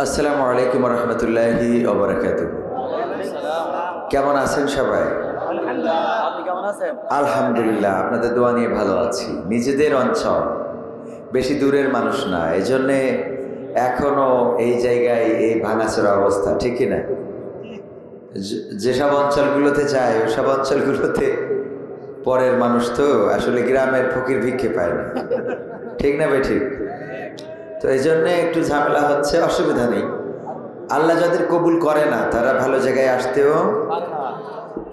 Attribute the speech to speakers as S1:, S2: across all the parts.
S1: আসসালামু আলাইকুম রহমতুল্লাহি ওয়া বারাকাতুহু। কেমন আছেন সবাই? আলহামদুলিল্লাহ, আপনাদের দোয়া নিয়ে ভালো আছি। নিজেদের অঞ্চল, বেশি দূরের মানুষ না, এজন্যে এখনো এই জায়গায় এই ভাঙাচোরা অবস্থা, ঠিক না? যেসব অঞ্চলগুলোতে যায় ওসব অঞ্চলগুলোতে পরের মানুষ তো আসলে গ্রামের ফকির ভিক্ষে পায় না, ঠিক না ভাই? ঠিক। তো এই জন্যে একটু ঝামেলা হচ্ছে, অসুবিধা নেই। আল্লাহ যাদের কবুল করে না তারা ভালো জায়গায় আসতেও,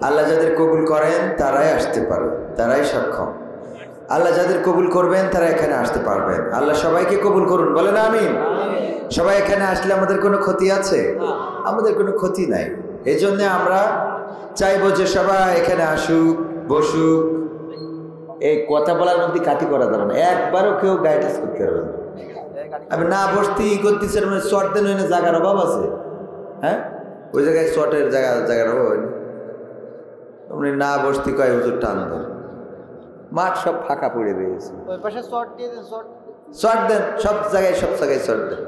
S1: আল্লাহ যাদের কবুল করেন তারাই আসতে পারে, তারাই সক্ষম। আল্লাহ যাদের কবুল করবেন তারা এখানে আসতে পারবেন। আল্লাহ সবাইকে কবুল করুন, বলেন আমিন। সবাই এখানে আসলে আমাদের কোনো ক্ষতি আছে? আমাদের কোনো ক্ষতি নাই। এই জন্যে আমরা চাইবো যে সবাই এখানে আসুক, বসুক। এই কথা বলার মধ্যে কাটি করা যাবে না, একবারও কেউ গাইডেন্স করতে পারবে না। আমি না বসতে ই করতেছি, মানে শর্ট দেন হইলে জায়গার অভাব আছে। হ্যাঁ, ওই জায়গায় শর্টের জায়গার অভাব হয়নি। আপনি না বসতে কয় হুজুর টান দেন, মাঠ সব ফাঁকা পড়ে রয়েছে। শর্ট দেন, সব জায়গায় শর্ট দেন।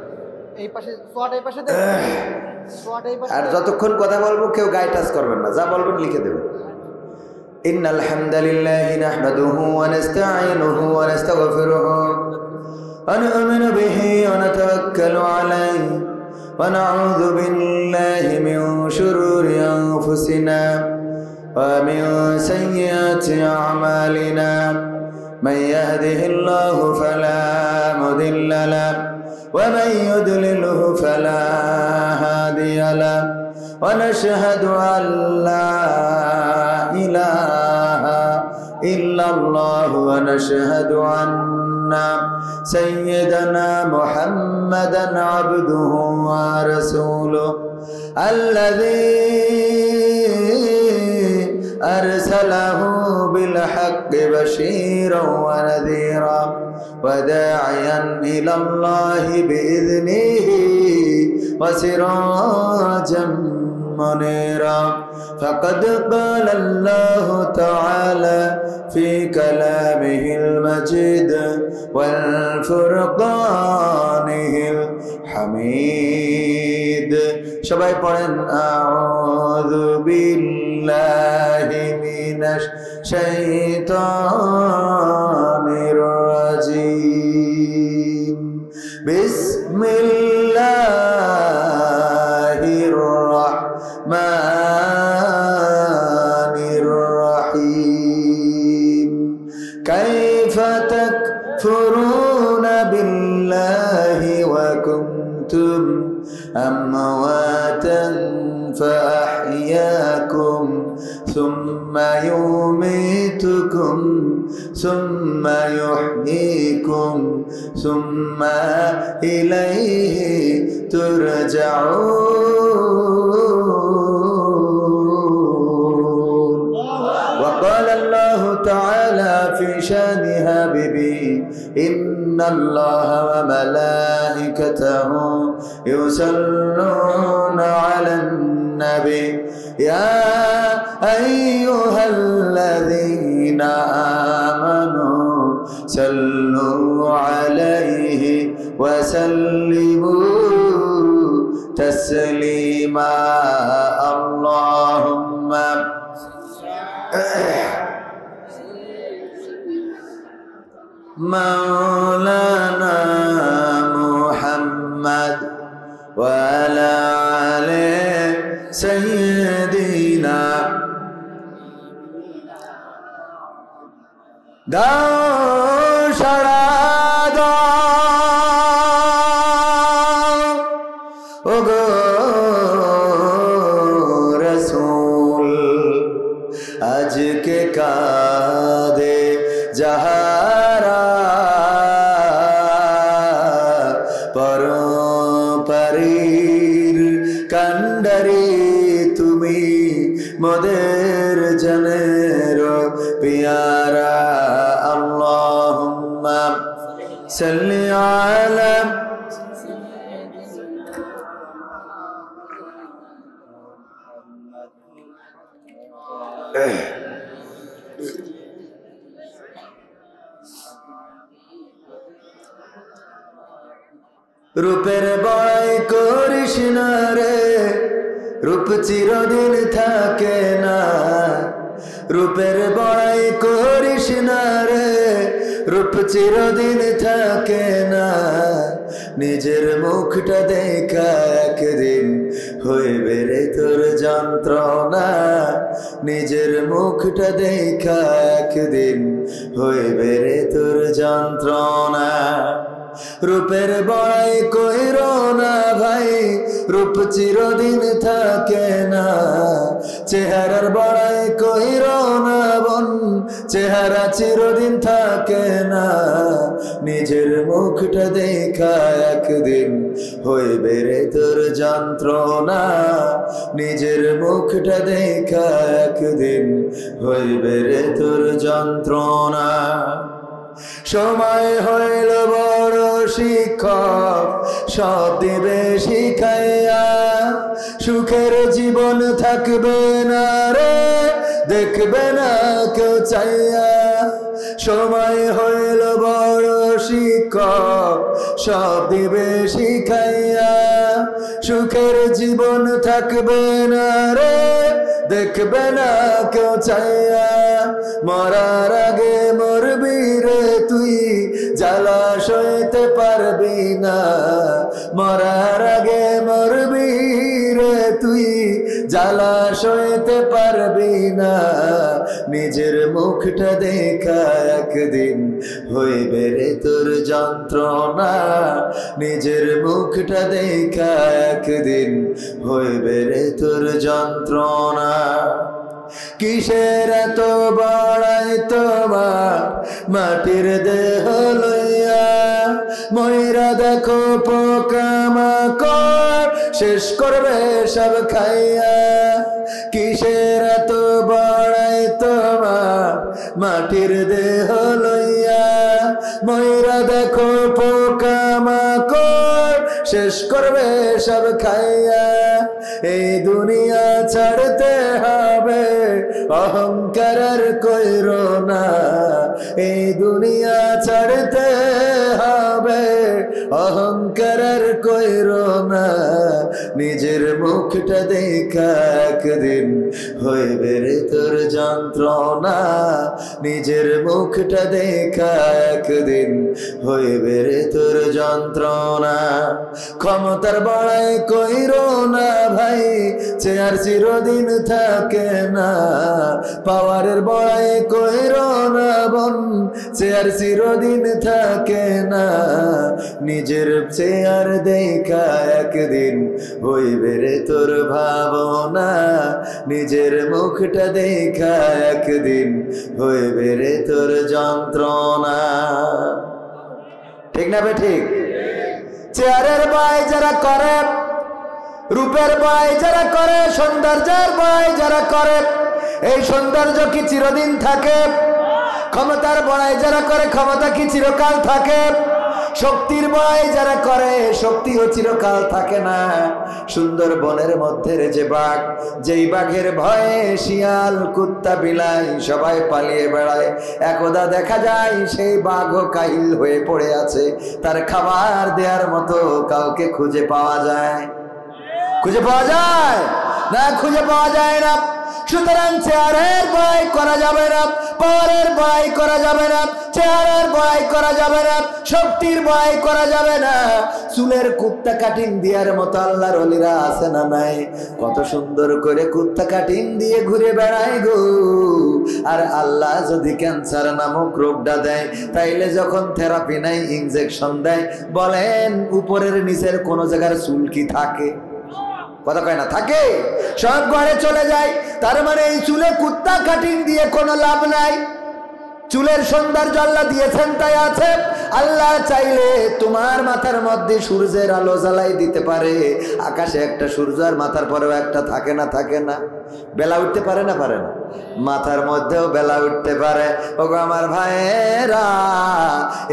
S1: আর যতক্ষণ কথা বলবো কেউ গায়ে টাচ করবেন না, যা বলবেন লিখে দেবেন। ইন্নাল হামদালিল্লাহি নাহমাদুহু ওয়া নাস্তাঈনুহু ওয়া নাস্তাগফিরুহু ওয়া নু'মিনু বিহি ওয়া নাতাওয়াক্কালু আলাইহি ওয়া নাউযু বিল্লাহি মিন শুরুরি আনফুসিনা ওয়া মিন সাইয়্যাতি আ'মালিনা মান ইয়াহদিহিল্লাহু ফালা মুদিল্লা লাহু ওয়া মান ইউদ্লিলহু ফালা হাদিয়া লাহু ওয়া নাশহাদু আল লা ইলাহা ইল্লাল্লাহু ওয়া নাশহাদু আন্না সাইয়্যিদানা মুহাম্মাদান আবদুহু ওয়া রাসূলুহু আল্লাযী আরসালাহু বিল হাক্কি বাশীরান ওয়া নাযীরান ওয়া দা'iয়ান ইলাল্লাহি বিইذনিহি ওয়া সিরাজাম منيرا فقد قال الله تعالى في كلامه المجيد والفرقانه الحميد সবাই পড়েন আউযু বিল্লাহি মিনাশ শাইতানির রাজীম বিসমিল্লাহির রহমানির রহিম কাইফা তাকফুরুনা বিল্লাহি ওয়া কুনতুম আমওয়াতান فأحياكم ثم يميتكم ثم يحييكم ثم إليه ترجعون وقال الله تعالى في شان حبيبه إن الله وملائكته يصلون على النبي يا أيها الذين آمنوا صلوا عليه وسلموا تسليما اللهم مولانا محمد وعلى آله سيدنا দাও সাড়া দাও ওগো রাসূল আজকে কাঁদে যাহারা পরপারির কান্ডারি তুমি মোদের জানের পিয়ারা আল্লাহুম্মা সাল্লি আলা রূপের বড়াই করি রূপ চিরদিন থাকে না, রূপের বড়াই করিস না রে, রূপ চিরদিন থাকে না। নিজের মুখটা দেখা একদিন হইবে রে তোর যন্ত্রণা, নিজের মুখটা দেখা একদিন হইবে রে তোর যন্ত্রণা। রূপের বড়াই কইরো না ভাই, রূপ চিরদিন থাকে না। চেহারার বড়াই কইরো না বোন, চেহারা চিরদিন থাকে না। নিজের মুখটা দেখা একদিন হইবে রে তোর যন্ত্রণা, নিজের মুখটা দেখা একদিন হইবে রে তোর যন্ত্রণা। সময় হইল বড় শিক্ষক, সব দিবে শিখাইয়া, সুখের জীবন থাকবে না রে, দেখবে না কেউ চাইয়া। সময় হইল বড় শিক্ষক, সব দিবে শিখাইয়া, সুখের জীবন থাকবে না রে, দেখবে না কেউ চাইয়া। মরার আগে মরবি রে তুই, জ্বালা সইতে পারবি না। মরার আগে মরবি রে তুই, জ্বালা সইতে পারবি না। নিজের মুখটা দেখা একদিন হইবে রে তোর যন্ত্রণা, নিজের মুখটা দেখা একদিন হইবে রে তোর যন্ত্রণা। কিসের এত বড়াই তোমার মাটির দেহ লইয়া, ময়রা দেখো পোকামাকড় শেষ করবে সব খাইয়া। কিসের এত বড়াই তোমার মাটির দেহ লইয়া, ময়রা দেখো পোকামাকড় শেষ করবে সব খাইয়া। এই দুনিয়া ছাড়তে হবে, অহংকার কইরো না। এই দুনিয়া ছাড়তে হবে, অহংকার কইরো না। নিজের মুখটা দেখা একদিন হইবে রে তোর যন্ত্রণা, নিজের মুখটা দেখা একদিন হইবে রে তোর যন্ত্রণা। ক্ষমতার বড়াই কইরো না ভাই, চেয়ার চিরদিন থাকে না। পাওয়ারের বড়াই কইরো না বোন, চেয়ার চিরদিন থাকে না। নিজের চেয়ার দেখা একদিন হইবে রে তোর ভাবনা, নিজের মুখটা দেখা একদিন হইবে রে তোর যন্ত্রণা। ঠিক না বে ঠিক? চেয়ারের বয় যারা করে, রূপের বয় যারা করে, সৌন্দর্যের বয় যারা করে, এই সৌন্দর্য কি চিরদিন থাকে? ক্ষমতার বড়াই যারা করে, ক্ষমতা কি চিরকাল থাকে? শক্তির বয় যারা করে, শক্তিও চিরকাল থাকে না। সুন্দর বনের মধ্যে যে বাঘ, যেই বাঘের ভয়ে শিয়াল কুত্তা বিলাই সবাই পালিয়ে বেড়ায়, একদা দেখা যায় সেই বাঘও কাহিল হয়ে পড়ে আছে, তার খাবার দেওয়ার মতো কাউকে খুঁজে পাওয়া যায়? খুঁজে পাওয়া যায় না? খুঁজে পাওয়া যায় না। সুতরাং চেয়ারের ভয় করা যাবে না, পাওয়ারের ভয় করা যাবে না, চেয়ারের ভয় করা যাবে না, শক্তির ভয় করা যাবে না। চুলের কুত্তা কাটিং দেওয়ার মতো আল্লাহর ওলিরা আছে না নাই? কত সুন্দর করে কুত্তা কাটিং দিয়ে ঘুরে বেড়ায় গো। আর আল্লাহ যদি ক্যান্সার নামক রোগটা দেয়, তাইলে যখন থেরাপি নাই, ইনজেকশন দেয়, বলেন উপরের নিচের কোন জায়গার চুল কি থাকে? কথা কয় না? থাকে, সব ঘরে চলে যায়। তার মানে এই চুলে কুত্তা কাটিং দিয়ে কোনো লাভ নাই। চুলের সৌন্দর্য আল্লাহ দিয়েছেন তাই আছে। আল্লাহ চাইলে তোমার মাথার মধ্যে সূর্যের আলো জ্বালাই দিতে পারে। আকাশে একটা সূর্য আর মাথার পরেও একটা থাকে না? থাকে না? বেলা উঠতে পারে না? পারে না? মাথার মধ্যেও বেলা উঠতে পারে। ওগো আমার ভাইয়েরা,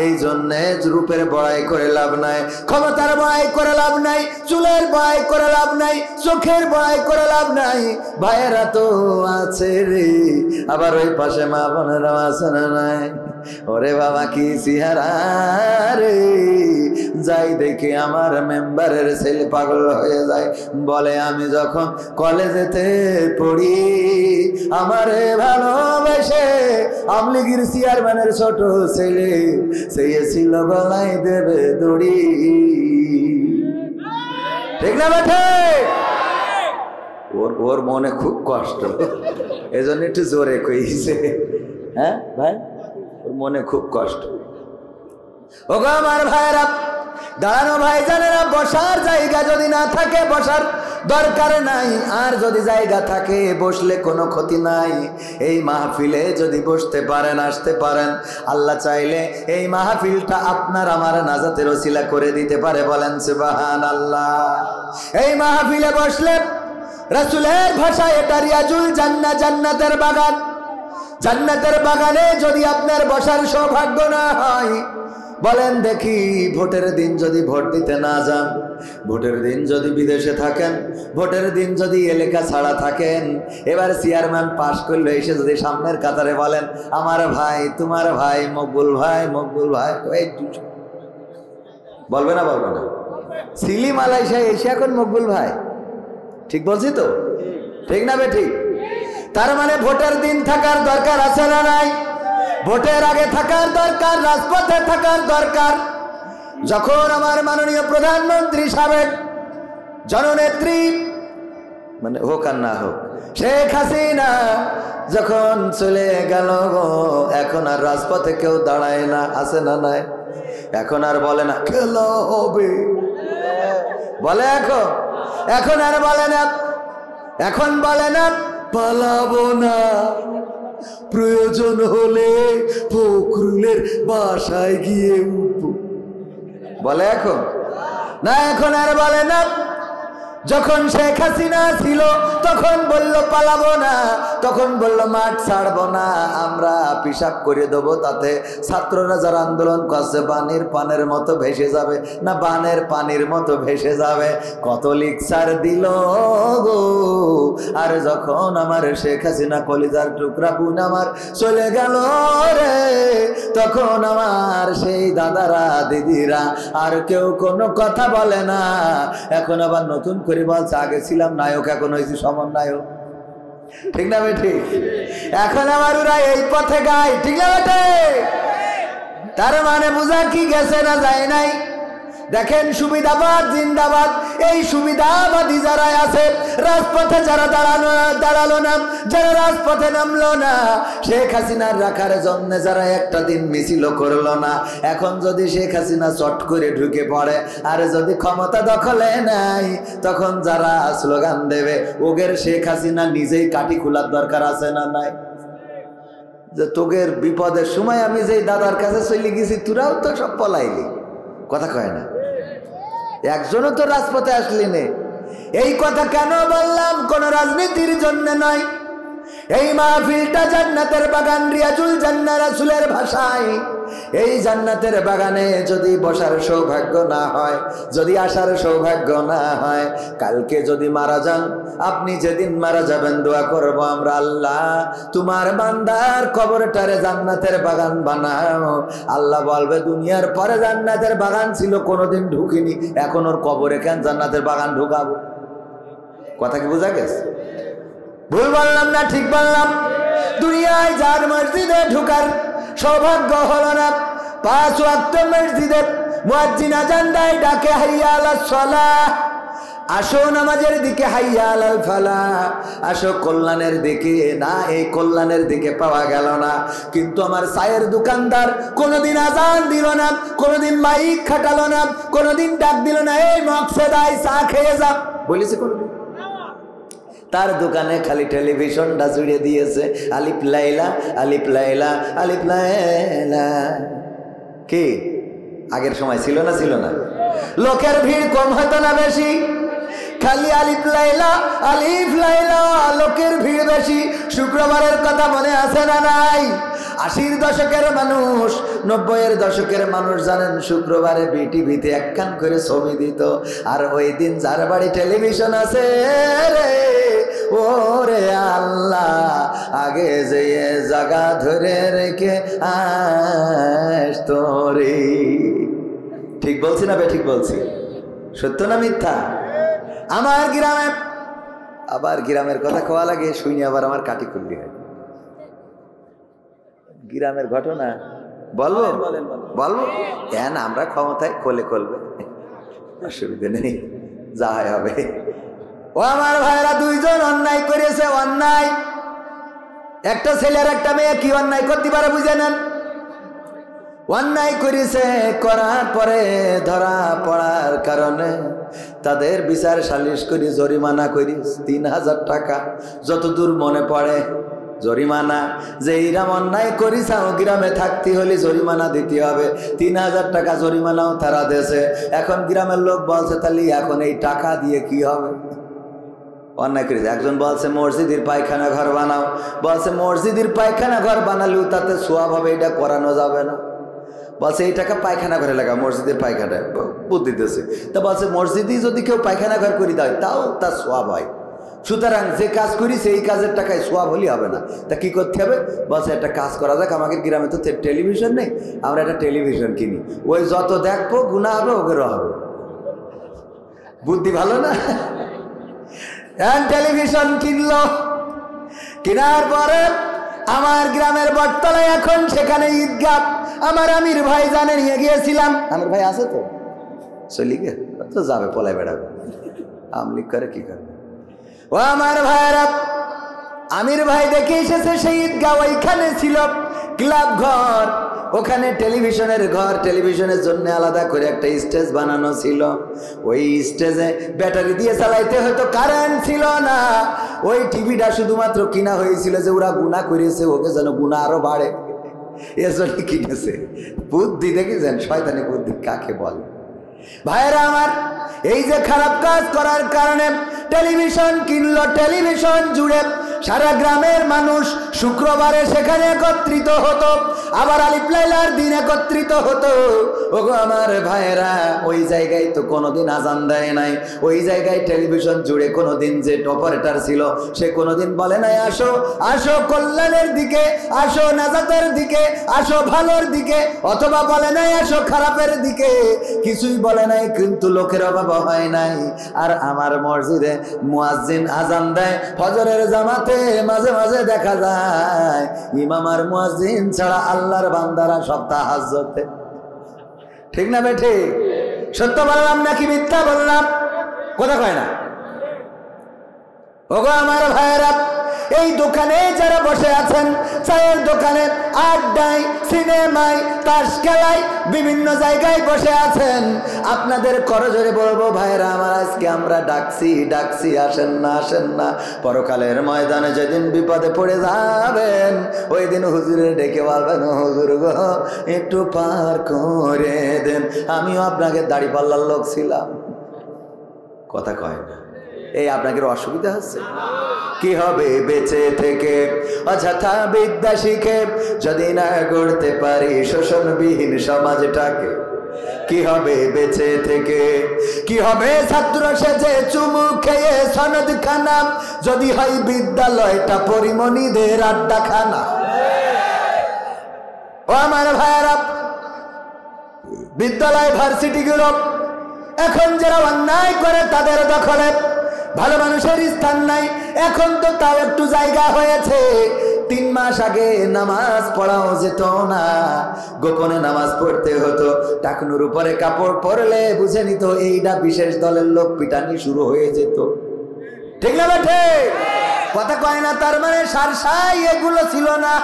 S1: এই জন্যে রূপের বড়াই করে লাভ নাই, ক্ষমতার বড়াই করে লাভ নাই, চুলের বড়াই করে লাভ নাই, চোখের বড়াই করে লাভ নাই। ভাইয়েরা তো আছে রে, আবার ওই পাশে মা বোনেরা আছে না নাই? ওরে বাবা কি চেহারা রে, যাই দেখে আমার মেম্বারের ছেলে পাগল হয়ে যায়। বলে আমি যখন কলেজেতে পড়ি আমারে ভালোবেসে আমলিগির চেয়ারম্যানের ছোট ছেলে চেয়েছিল গলায় দেবে দড়ি। ঠিক না বেঠে? ওর মনে খুব কষ্ট, এজন্য একটু জোরে কইছে। হ্যাঁ ভাই, ওর মনে খুব কষ্ট। ও গো আমার ভাইরা, দাঁড়ানো ভাই জানেরা, বসার জায়গা যদি না থাকে বসার দরকার নাই, আর যদি জায়গা থাকে বসলে কোনো ক্ষতি নাই। এই মাহফিলে যদি বসতে পারেন, আসতে পারেন, আল্লাহ চাইলে এই মাহফিলটা আপনার আমার নাজাতের ওসিলা করে দিতে পারে। বলেন সুবহানাল্লাহ। এই মাহফিলে বসলে রাসূলের ভাষায় এটা রিয়াজুল জান্নাহ, জান্নাতের বাগান। জান্নাতের বাগানে যদি আপনার বসার সৌভাগ্য না হয়, বলেন দেখি, ভোটের দিন যদি ভোট দিতে না যান, ভোটের দিন যদি বিদেশে থাকেন, ভোটের দিন যদি এলাকা ছাড়া থাকেন, এবার চেয়ারম্যান পাশ করলে এসে যদি সামনের কাতারে বলেন আমার ভাই, তোমার ভাই মকবুল ভাই, মকবুল ভাই, বলবে না? বলবে না? সিলি মালয়েশিয়া এসে এখন মকবুল ভাই, ঠিক বলছি তো? ঠিক না বে ঠিক? তার মানে ভোটের দিন থাকার দরকার আছে না নাই? ভোটের আগে থাকার দরকার, রাজপথে থাকার দরকার। যখন আমার মাননীয় প্রধানমন্ত্রী সাবেক জননেত্রী, মানে হোক আর না হোক, শেখ হাসিনা যখন চলে গেল, এখন আর রাজপথে কেউ দাঁড়ায় না, আছে না নাই? এখন আর বলে না খেলা হবে, বলে এখন আর বলে না, এখন বলে না পালাবো না, প্রয়োজন হলে ফখরুলের বাসায় গিয়ে উঠবো, বলে এখন না? এখন আর বলে না। যখন শেখ হাসিনা ছিল তখন বলল পালাবো না, তখন বলল মাঠ ছাড়বো না, আমরা পিশাব করে দেবো, তাতে ছাত্ররা যারা আন্দোলন করছে বানের পানের মতো ভেসে যাবে, না বানের পানির মতো ভেসে যাবে। কত লিকসার দিল গো। আর যখন আমার শেখ হাসিনা কলিজার টুকরা বোন আমার চলে গেল রে, তখন আমার সেই দাদারা দিদিরা আর কেউ কোনো কথা বলে না। এখন আবার নতুন করে বলছে আগে ছিলাম নায়ক, এখন হয়েছি সমন্বয়ক। ঠিক না বেঠি? এখন আমার ওরা এই পথে গায়, ঠিক না বেটে? তার মানে বুঝা কি গেছে না যায় নাই? দেখেন সুবিধাবাদ জিন্দাবাদ। এই সুবিধাবাদী যারা আছে, রাজপথে যারা দাঁড়ালো না, যারা রাজপথে নামলো না, শেখ হাসিনার রাখার জন্য যারা একটা দিন মিছিল করলো না, এখন যদি শেখ হাসিনা চট করে ঢুকে পড়ে আর যদি ক্ষমতা দখলে নাই, তখন যারা স্লোগান দেবে ওগের শেখ হাসিনা নিজেই কাঠি খোলার দরকার আছে না নাই? যে তোগের বিপদের সময় আমি যেই দাদার কাছে চলে গেছি, তোরাও তো সব পলাইলি, কথা কয় না? একজনও তো রাজপথে আসলি নে। এই কথা কেন বললাম? কোন রাজনীতির জন্য নয়। এই মাহফিলটা জান্নাতের বাগান, রিয়াজুল জান্নাহ রাসূলের ভাষায়। এই জান্নাতের বাগানে যদি বসার সৌভাগ্য না হয়, যদি আসার সৌভাগ্য না হয়, কালকে যদি মারা যান, আপনি যেদিন মারা যাবেন দোয়া করব আমরা, আল্লাহ তোমার বান্দার কবরটারে জান্নাতের বাগান বানাও। আল্লাহ বলবে দুনিয়ার পরে জান্নাতের বাগান ছিল, কোনোদিন ঢুকিনি, এখন ওর কবরে কেন জান্নাতের বাগান ঢুকাবো? কথা কি বোঝা গেছে? ভুল বললাম না ঠিক বললাম? দুনিয়ায় যার মসজিদে ঢুকার সৌভাগ্য হলো না, 5 ওয়াক্ত মসজিদে মুয়াজ্জিন আযান দেয়, ডাকে হাইয়া আলাস সালাহ, আসো নামাজের দিকে, হাইয়া আলাল ফালাহ, আসো কল্যাণের দিকে। না, এই কল্যাণের দিকে পাওয়া গেল না। কিন্তু আমার চায়ের দোকানদার কোনোদিন আজান দিল না, কোনোদিন মাইক খাটালো না, কোনোদিন ডাক দিল না, এই মকসেদায় চা খেয়ে যা, বলেছে কোনোদিন? তার দোকানে খালি টেলিভিশনটা জুড়ে দিয়েছে, আলিফ লাইলা আলিফ লাইলা আলিফ লাইলা। কি আগের সময় ছিল না? ছিল না? লোকের ভিড় কম হতো না বেশি? খালি আলিফ লাইলা আলিফ লাইলা, লোকের ভিড় বেশি। শুক্রবারের কথা মনে আছে না নাই? 80-র দশকের মানুষ, 90-এর দশকের মানুষ জানেন শুক্রবারে বিটিভিতে একখান করে ছবি দিত। আর ওই দিন যার বাড়ি টেলিভিশন আছে রে, ওরে আল্লাহ আগে যে জায়গা ধরে রেখে তোরে। ঠিক বলছি না ঠিক বলছি? সত্য না মিথ্যা? আমার গ্রামে আবার গ্রামের কথা কোয়া লাগে শুনি আবার আমার কাটি কুল্লি হয়। গ্রামের ঘটনা বলবো বলবো কেন? আমরা ক্ষমতায় কোলে করবে, অসুবিধা নেই, যা হয় হবে। ও আমার ভাইরা, দুইজন অন্যায় করেছে। অন্যায় একটা ছেলে আর একটা মেয়ে কি অন্যায় করতে পারে বুঝে নেন। অন্যায় করেছে, করার পরে ধরা পড়ার কারণে তাদের বিচার সালিশ করি, জরিমানা করি 3000 টাকা, যতদূর মনে পড়ে জরিমানা। যে ইরাম অন্যায় করিস গ্রামে থাকতে হলে জরিমানা দিতে হবে, 3000 টাকা জরিমানাও তারা দেশে। এখন গ্রামের লোক বলছে তাহলে এখন এই টাকা দিয়ে কি হবে? অন্যায় করেছে। একজন বলছে মসজিদের পায়খানা ঘর বানাও, বলছে মসজিদের পায়খানা ঘর বানালেও তাতে সোয়াব হবে, এটা করানো যাবে না। বলছে এই টাকা পায়খানা ঘরে লাগা, মসজিদের পায়খানা বুদ্ধি দিতেছে। তা বলছে মসজিদে যদি কেউ পায়খানা ঘর করে দেয় তাও তার সোয়াব হয়, সুতরাং যে কাজ করি সেই কাজের টাকায় সোয়াব হলে হবে না। তা কি করতে হবে? বলছে একটা কাজ করা যাক, আমাদের গ্রামে তো টেলিভিশন নেই, আমরা একটা টেলিভিশন কিনি, ওই যত দেখবো গুনাহ হবে ওগেরও হবে। বুদ্ধি ভালো না? টেলিভিশন কিনলো, কেনার পরে আমার গ্রামের বটতলায় এখন সেখানে ঈদগাহ, আমার আমির ভাই জানে নিয়ে গিয়েছিলাম। আমির ভাই আছে তো চলি গে তো যাবে, পলায় বেড়াবে, আমলিক করে কি করবে। ও আমার ভাইরা, আমির ভাই দেখে এসেছে সেই ঈদগাহ, ওইখানে ছিল ক্লাব ঘর, ওখানে টেলিভিশনের ঘর, টেলিভিশনের জন্য আলাদা করে একটা স্টেজ বানানো ছিল। ওই স্টেজে ব্যাটারি দিয়ে চালাইতে হয়তো, কারেন্ট ছিল না। ওই টিভিটা শুধুমাত্র কিনা হয়েছিল যে ওরা গুনাহ করেছে, ওকে যেন গুনাহ আরো বাড়ে, এজন্য কিনেছে। বুদ্ধি দেখেছেন? শয়তানি বুদ্ধি কাকে বলে? ভাইরা আমার, এই যে খারাপ কাজ করার কারণে টেলিভিশন কিনলো, টেলিভিশন জুড়ে সারা গ্রামের মানুষ শুক্রবারে সেখানে একত্রিত হতো, আবার আলিফ লাইলার দিন একত্রিত হতো। ওগো আমার ভাইয়েরা, ওই জায়গায় তো কোনোদিন আজান দেয় নাই, ওই জায়গায় টেলিভিশন জুড়ে কোনোদিন যে অপারেটর ছিল সে কোনোদিন বলে নাই আসো আসো কল্যাণের দিকে, আসো নাজাতের দিকে, আসো ভালোর দিকে, অথবা বলে নাই আসো খারাপের দিকে, কিছুই বলে নাই। কিন্তু লোকের অভাব হয় নাই। আর আমার মসজিদে মুয়াজ্জিন আজান দেয়, ফজরের জামাতে মাঝে মাঝে দেখা যায় ইমাম আর মুয়াজ্জিন ছাড়া আল্লাহর বান্দারা সব তাহাজ্জুদে। ঠিক না বেঠে? সত্য বললাম নাকি মিথ্যা বললাম? কথা কয় না? ওগো আমার ভাইয়েরা, এই দোকানে যারা বসে আছেন, চায়ের দোকানে, আড্ডায়, সিনেমায়, তাস খেলায়, বিভিন্ন জায়গায় বসে আছেন, আপনাদের করজোরে বলবো ভাইয়েরা আমার, আজকে আমরা ডাকছি আসেন না, আসেন না। পরকালের ময়দানে যেদিন বিপদে পড়ে যাবেন, ওই দিন হুজুরে ডেকে বলবেন হুজুর গো একটু পার করে দেন, আমিও আপনাকে দাড়ি পাল্লার লোক ছিলাম। কথা কয় না? এই আপনাদের অসুবিধা হচ্ছে? কি হবে বেঁচে থেকে অযথা বিদ্যা শিখে যদি না গড়তে পারি শোষণবিহীন সমাজটাকে? কি হবে বেঁচে থেকে? কি হবে ছাত্র সেজে চুমু খেয়ে সনদ খানা যদি হয় বিদ্যালয়টা পরিমণিদের আড্ডাখানা? ও আমার ভাইয়েরা, বিদ্যালয় ভার্সিটিগুলো এখন যারা অন্যায় করে তাদের দখলে, ভালো মানুষের স্থান নাই। এখন তো তাও একটু জায়গা হয়েছে। 3 মাস আগে নামাজ পড়াও যেত না, গোপনে নামাজ পড়তে হতো। টাকনুর উপরে কাপড় পরলে বুঝে নিত এইটা বিশেষ দলের লোক, পিটানি শুরু হয়ে যেত। ঠিক না বেঠে? কথা কয় না? তার মানে সারসাই এগুলো ছিল না।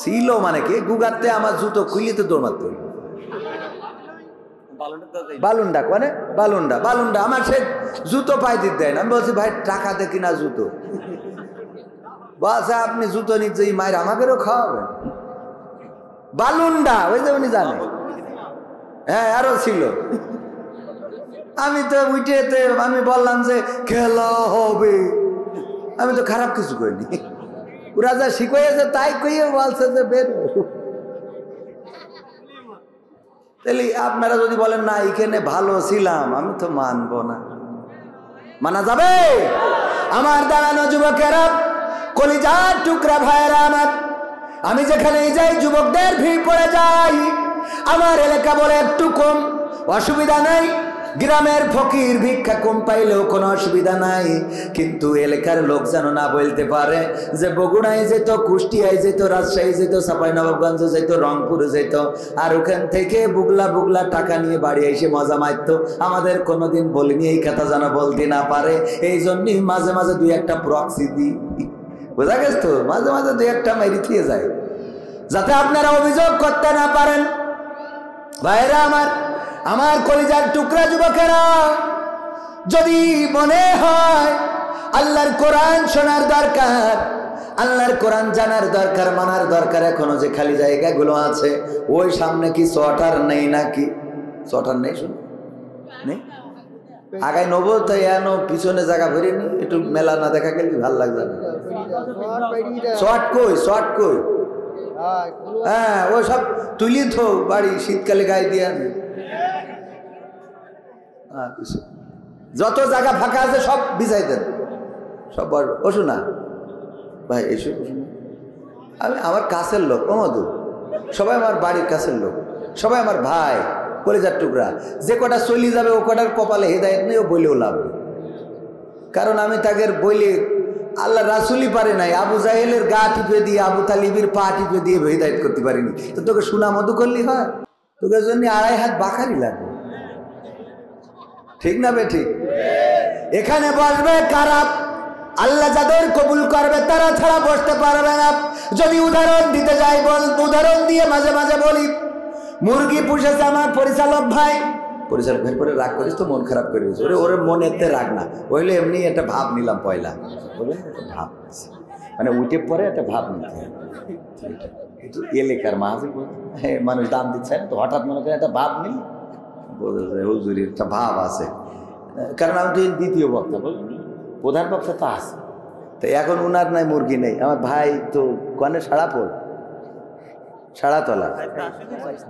S1: ছিল মানে কি? গুগাতে আমার জুতো খুললে তো দৌড় মারত। বালুন্ডা মানে বালুন্ডা আমার সে জুতো পাই দিতে দেয় না। আমি বলছি ভাই টাকা দেখি না জুতো, বলছে আপনি জুতো নিচ্ছে মায়ের আমাকেও খাওয়াবেন। বালুন্ডা ওই যে উনি জানে। হ্যাঁ আরো ছিল। আমি তো উঠেতে আমি বললাম যে খেলা হবে, আমি তো খারাপ কিছু করিনি। ওরা যা শিখিয়েছে তাই কইয়ে বলছে যে বের। তাহলে আপনারা যদি বলেন না এখানে ভালো ছিলাম, আমি তো মানবো না। মানা যাবে?
S2: আমার দাঁড়ানো যুবকেরা, কলিজার টুকরা ভাইয়েরা আমার, আমি যেখানেই যাই যুবকদের ভিড় পড়ে যাই। আমার এলাকা বলে একটু কম, অসুবিধা নাই, গ্রামের ফকির ভিক্ষা কম পাইলেও কোনো অসুবিধা নাই, কিন্তু এলাকার লোক যেন না বলতে পারে যে বগুড়ায় যেত, কুষ্টিয়ায় যেত, রাজশাহী যেত, চাঁপাইনবাবগঞ্জ যেত, রংপুরে যেত, আর ওখান থেকে বুগলা বুগলা টাকা নিয়ে বাড়ি এসে মজা মারত। আমাদের কোনোদিন বলিনি, এই কথা যেন বলতে না পারে, এই জন্যই মাঝে মাঝে দুই একটা প্রক্সি দিই, বোঝা গেছে তো, মাঝে মাঝে দুই একটা মেরি থিয়ে যায় যাতে আপনারা অভিযোগ করতে না পারেন। ভাইরা আমার, আমার কলিজার টুকরা যুবকেরা, যদি মনে হয় আল্লাহর কোরআন শোনার দরকার, আল্লাহর কোরআন জানার দরকার, মানার দরকার, এখনো যে খালি জায়গাগুলো আছে, ওই সামনে কি চটার নেই নাকি? চটার নেই, শুন নেই, আগায় নেবো তাই এনো পিছনে জায়গা ভরে নি, একটু মেলা না দেখা গেলে ভাল লাগবে না। শর্ট কই, শর্ট কই, হ্যাঁ ওই সব তুলি থো বাড়ি, শীতকালে গায়ে দিয়ে আনে। যত জায়গা ফাঁকা আছে সব বিছাই দেন, সব ও শোনা ভাই, এসো আমি আমার কাছের লোক, ও মধু, সবাই আমার বাড়ির কাছের লোক, সবাই আমার ভাই, কলিজার টুকরা। যে কটা চলি যাবে ও কটার কপালে হেদায়েত নেই, ও বলেও লাভ, কারণ আমি তাকে বলি আল্লাহ রাসুলই পারে নাই, আবু জাহেলের গা টিপে দিয়ে, আবু তালিবের পা টিপে দিয়ে হেদায়েত করতে পারিনি, তো তোকে সুনা মধু করলি হয়? তোকে জন্য 2.5 হাত বাখারি লাগবে, ঠিক না বে ঠিক? এখানে বসবে কারা? আল্লাহ যাদের কবুল করবে তারা ছাড়া বসতে পারবে না। যদি উদাহরণ দিতে যাই, উদাহরণ দিয়ে মাঝে মাঝে বলি, মুরগি পুষেছে আমার পরিচালক ভাই, পরিচালক ভাই পরে রাগ করিস তো, মন খারাপ করে দিস, ওরে ওরে মনে এতে রাগ না, ওইলে এমনি একটা ভাব নিলাম পয়লা, একটা ভাব মানে উঠে পরে একটা ভাব নিতে হয়, কিন্তু এলাকার মাঝে মানুষ দাম দিচ্ছে না তো, হঠাৎ মনে করে একটা ভাব নিল, হুজুরির একটা ভাব আছে, কারণ আমি তো দ্বিতীয় বক্তা, প্রধান বক্তা তো আছে, তো এখন উনার নাই মুরগি নেই, আমার ভাই তো কনে সাড়াপোল, সাড়াতলা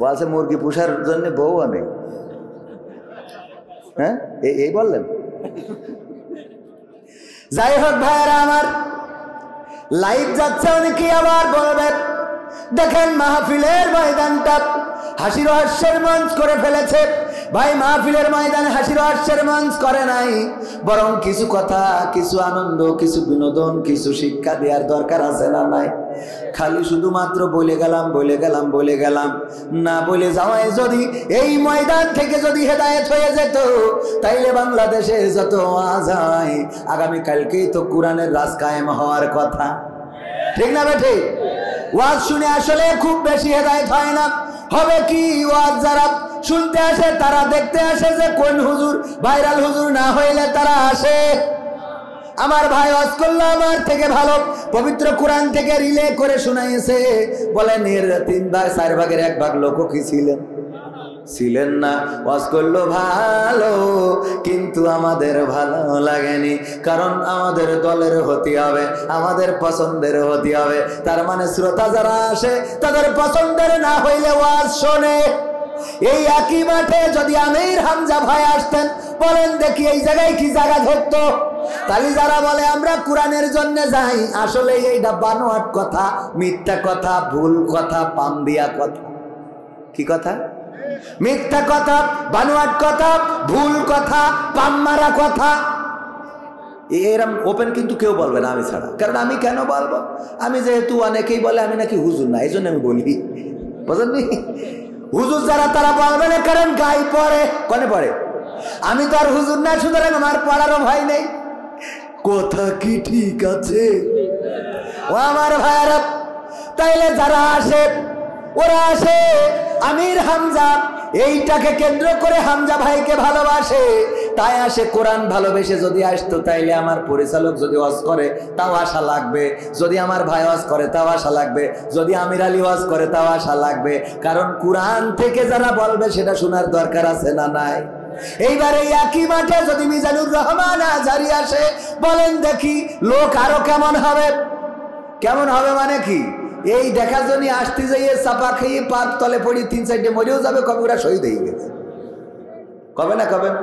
S2: বলছে মুরগি পুষার জন্য বউও নেই, হ্যাঁ এই বললেন। যাই হোক ভাইয়েরা আমার, লাইভ যাচ্ছে, অনেকে আবার বলবেন দেখেন মাহফিলের ময়দানটা হাসির হাস্যের মঞ্চ করে ফেলেছে। ভাই মাহফিলের ময়দানে হাসির হাস্যের মঞ্চ করে নাই, বরং কিছু কথা, কিছু আনন্দ, কিছু বিনোদন, কিছু শিক্ষা দেওয়ার দরকার আছে না নাই? খালি শুধুমাত্র বলে গেলাম বলে গেলাম বলে গেলাম না বলে যাওয়ায় যদি এই ময়দান থেকে যদি হেদায়েত হয়ে যেত, তাইলে বাংলাদেশে যত ওয়াজ হয় আগামীকালকেই তো কোরআনের রাজ কায়েম হওয়ার কথা, ঠিক না বেঠি? ওয়াজ শুনে আসলে খুব বেশি হেদায়েত হয় না, হবে কি ওয়াজ যারা শুনতে আসে তারা দেখতে আসে যে কোন হুজুর ভাইরাল হুজুর না হইলে তারা আসে। আমার ভাই ওয়াজ করলো আমার থেকে ভালো, পবিত্র কোরআন থেকে রিলে করে শোনাইছে, বলেন এর 3 ভাগ 4 ভাগের 1 ভাগ লোক কি ছিলেন না? ওয়াজ করলো ভালো, কিন্তু আমাদের ভালো লাগেনি, কারণ আমাদের দলের হতে হবে, আমাদের পছন্দের হতে হবে। তার মানে শ্রোতা যারা আসে তাদের পছন্দের না হইলে ওয়াজ শোনে। এই একই মাঠে যদি আমির হামজা ভাই আসতেন, বলেন দেখি এই জায়গায় কি জায়গা ধরতো? তাহলে যারা বলে আমরা কোরআনের জন্য যাই, আসলে এইটা বানোয়াট কথা, মিথ্যা কথা, ভুল কথা, পাম দিয়া কথা। কি কথা? মিথ্যা কথা, বানোয়াট কথা, ভুল কথা, পাম মারা কথা। এরম ওপেন কিন্তু কেউ বলবে না আমি ছাড়া, কারণ আমি কেন বলবো? আমি যেহেতু অনেকেই বলে আমি নাকি হুজুর না, এই জন্য আমি বলি, বুঝলেন? হুজুর যারা তারা বলবে না, কারণ গায়ে পড়ে, কনে পড়ে। আমি তো আর হুজুর না, সুতরাং আমার পড়ারও ভয় নেই। কথা কি ঠিক আছে ও আমার ভাইরা? তাইলে যারা আসে ওরা আসে আমির হামজা, এইটাকে কেন্দ্র করে হামজা ভাইকে ভালোবাসে, তাই আসে। কোরআন ভালোবেসে যদি আসতো, তাইলে আমার পরিচালক যদি ওয়াজ করে তাও আশা লাগবে, যদি আমার ভাই ওয়াজ করে তাও আশা লাগবে, যদি আমির আলী ওয়াজ করে তাও আশা লাগবে, কারণ কোরআন থেকে যারা বলবে সেটা শোনার দরকার আছে না নাই? এইবারে একই মাঠে যদি মিজানুর রহমান আজহারী আসে, বলেন দেখি লোক আরো কেমন হবে? কেমন হবে মানে কি? এই দেখার জন্য আসতে যাইয়ে চাপা খেয়ে পার্ক তলে পড়ি 3-4টে মরেও যাবে, কবে ওরা শহীদ হয়ে গেছে, কবে না কবে না?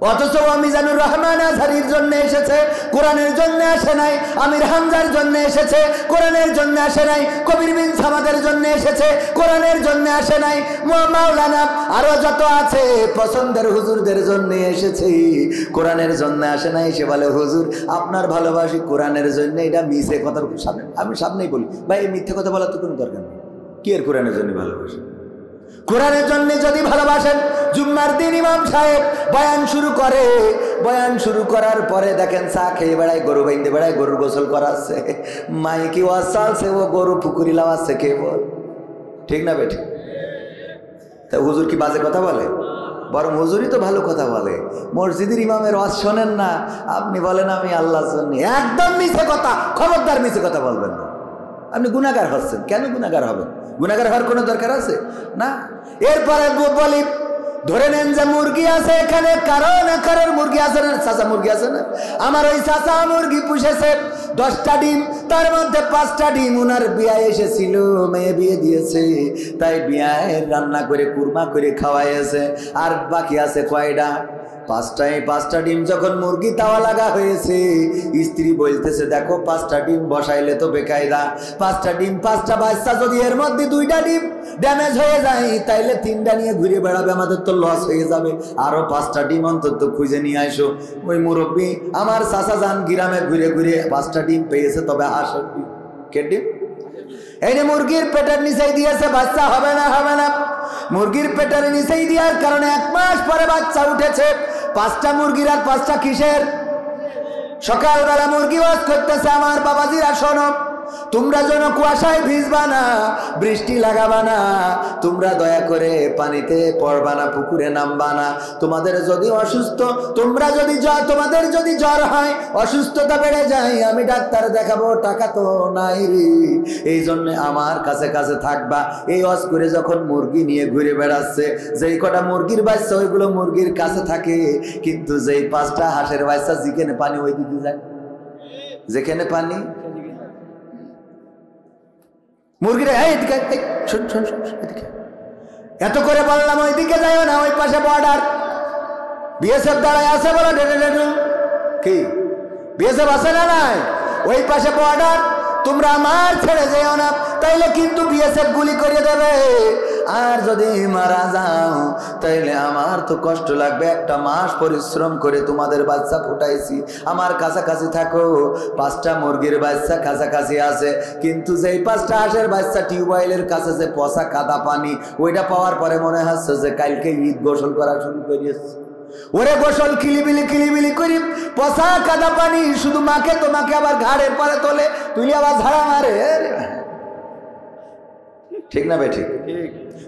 S2: অথচ মিজানুর রহমান আজহারির জন্য এসেছে, কোরআনের জন্য আসে নাই। আমির হামজার জন্য এসেছে, কোরআনের জন্য আসে নাই। কবির বিন সামাদের জন্য এসেছে, কোরআনের জন্য আসে নাই। মাওলানা আরো যত আছে পছন্দের হুজুরদের জন্য এসেছে, কোরআনের জন্য আসে নাই। সে বলে হুজুর আপনার ভালোবাসি কোরআনের জন্য। এটা মিছে কথা। আমি সামনেই বলি ভাই, এই মিথ্যে কথা বলার তো কোনো দরকার নেই। কি এর কোরআনের জন্য ভালোবাসি? কোরআনের জন্য যদি ভালোবাসেন, জুম্মার দিন ইমাম সাহেব বয়ান শুরু করে, বয়ান শুরু করার পরে দেখেন চা খেয়ে বেড়ায়, গরু বাইন্দে বেড়ায়, গরুর গোসল করাচ্ছে, মাইকি ওয়াজ চালছে, ও গরু পুকুরি লাগাচ্ছে, কে বল? ঠিক না বেঠিক? তা হুজুর কি বাজে কথা বলে? বরং হুজুরই তো ভালো কথা বলে। মসজিদের ইমামের ওয়াজ শোনেন না, আপনি বলেন আমি আল্লাহর জন্য। একদম মিছে কথা, খবরদার মিছে কথা বলবেন না। আপনি গুনাহগার হচ্ছেন। কেন গুনাহগার হবেন? গুনাহগার হওয়ার কোনো দরকার আছে না। এরপরে বলি, ধরে নেন যে মুরগি আছে এখানে, কারোর মুরগি আছে না, চাচা মুরগি আছে না, আমার ওই চাচা মুরগি পুষেছে 10টা ডিম, তার মধ্যে 5টা ডিম উনার বিয়ে এসেছিল, মেয়ে বিয়ে দিয়েছে, তাই বিয়ে রান্না করে কুরমা করে খাওয়াইছে। আর বাকি আছে কয়টা? 5টা ডিম যখন মুরগি তাওয়া লাগা হয়েছে, স্ত্রী বলতেছে দেখো 5টা ডিম বসাইলে তো বেকায়দা, 5টা ডিম 5টা বাচ্চা, যদি এর মধ্যে 2টা ডিম ড্যামেজ হয়ে যায় তাইলে 3টা নিয়ে ঘুরে বেড়াবে, আমাদের তো লস হয়ে যাবে। আরো 5টা ডিম অন্তত খুঁজে নিয়ে আসো। ওই মুরব্বী আমার চাচা যান গ্রামে ঘুরে ঘুরে 5টা ডিম পেয়েছে, তবে হাঁসের ডিম। কে ডিম? এই যে মুরগির পেটের নিচেই দিয়েছে, বাচ্চা হবে না, হবে না। মুরগির পেটের নিচেই দেওয়ার কারণে 1 মাস পরে বাচ্চা উঠেছে। 5টা মুরগির আর 5টা কিসের? সকালবেলা মুরগি ওয়াজ করতেছে, আমার বাবাজিরা শোনো, তোমরা যেন কুয়াশায় ভিজবা না, বৃষ্টি লাগাবা না, তোমরা দয়া করে পানিতে পড়বা না, পুকুরে নামবা না। তোমাদের যদি অসুস্থ, তোমাদের যদি জ্বর হয়, অসুস্থতা বেড়ে যায়, আমি ডাক্তার দেখাবো, টাকা তো নাই রে, এই জন্য আমার কাছে কাছে থাকবা। এই ওয়াজ করে যখন মুরগি নিয়ে ঘুরে বেড়াচ্ছে, যেই কটা মুরগির বাচ্চা ওইগুলো মুরগির কাছে থাকে, কিন্তু যেই 5টা হাঁসের বাচ্চা যেখানে পানি ওই দিকে যায়, যেখানে পানি মুরগিরা এত করে বললাম ওইদিকে যাইও না, ওই পাশে বর্ডার, বিএসএফ দাঁড়ায় আছে, বলো কি বিএসএফ আছে না নাই? ওই পাশে বর্ডার, তোমরা আমার ছেড়ে যেও না, তাইলে কিন্তু বিএসএফ গুলি করে দেবে। আর যদি মারা যাও তাইলে আমার তো কষ্ট লাগবে। 1 মাস পরিশ্রম করে তোমাদের বাচ্চা ফুটাইছি, আমার কাছাকাছি থাকো। 5টা মুরগির বাচ্চা কাছাকাছি আছে, কিন্তু যেই 5টা হাঁসের বাচ্চা টিউবওয়েলের কাছে যে পচা কাদা পানি, ওইটা পাওয়ার পরে মনে হচ্ছে যে কালকে ঈদ গোসল করা শুরু করিয়েছে। ওরে গোসল কিলিবিলি করি, পচা কাদা পানি শুধু মাকে, তোমাকে আবার ঘাড়ের পরে তোলে, তুই আবার ঝাড়া মারে। ঠিক না ভাই? ঠিক।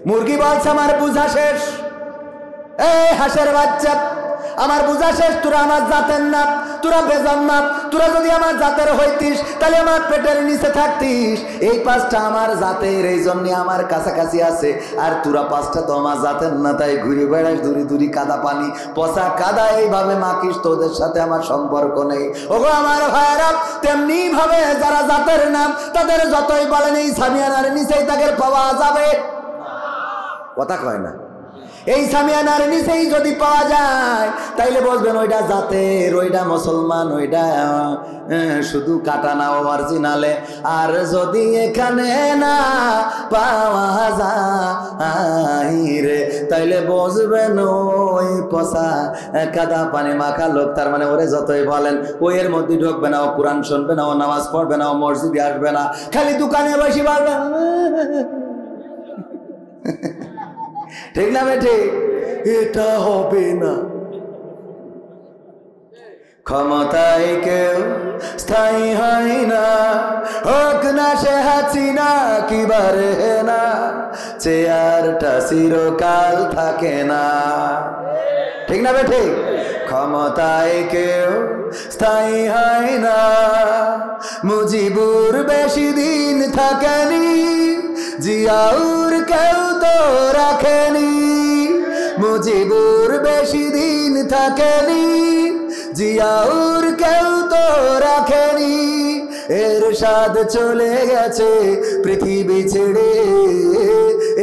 S2: মুরগি বলছে আমার বুঝা শেষ, এই হাঁসের বাচ্চা আমার বুঝা শেষ, তোরা আমার জাতের না, তোরা বেজান না। তোরা যদি আমার জাতের হইতিস তাহলে আমার পেটের নিচে থাকতিস। এই 5টা আমার জাতের, এই জন্য আমার কাছাকাছি আছে। আর তোরা 5টা তো আমার জাতের না, তাই ঘুরে বেড়াস দূরি কাদা পানি, পচা কাদা এইভাবে মাখিস, তোদের সাথে আমার সম্পর্ক নেই। ওগো আমার ভাইয়েরা, তেমনি ভাবে যারা জাতের নাম, তাদের যতই বলেন এই সামিয়ানার নিচেই তাদের পাওয়া যাবে। কথা কয় না? এই সামিয়ানার নিচেই যদি পাওয়া যায় তাইলে বলবেন ওইটা জাতের, ওইটা মুসলমান, ওইটা শুধু কাটা না অরিজিনালে। আর যদি এখানে না পাওয়া যায় রে, তাইলে বুঝবেন ওই পচা কাদা পানি মাখা লোক। তার মানে ওরে যতই বলেন ও এর মধ্যে ঢুকবে না, ও কোরআন শুনবে না, ও নামাজ পড়বে না, ও মসজিদে আসবে না, খালি দোকানে বসে বলবে। ঠিক না বেঠে? এটা হবে না। ক্ষমতায় কেউ স্থায়ী হয় না, হোক না সে হাসিনা কি বারে না, চেয়ারটা চিরকাল থাকে না। ঠিক না বেঠে? ক্ষমতায় কেউ স্থায়ী হয় না, মুজিবুর বেশি দিন থাকেনি, জিয়াউর কেউ তো রাখেনি। মুজিবুর বেশি দিন থাকেনি, জিয়াউর কেউ তো রাখেনি। এরশাদ চলে গেছে পৃথিবী ছেড়ে,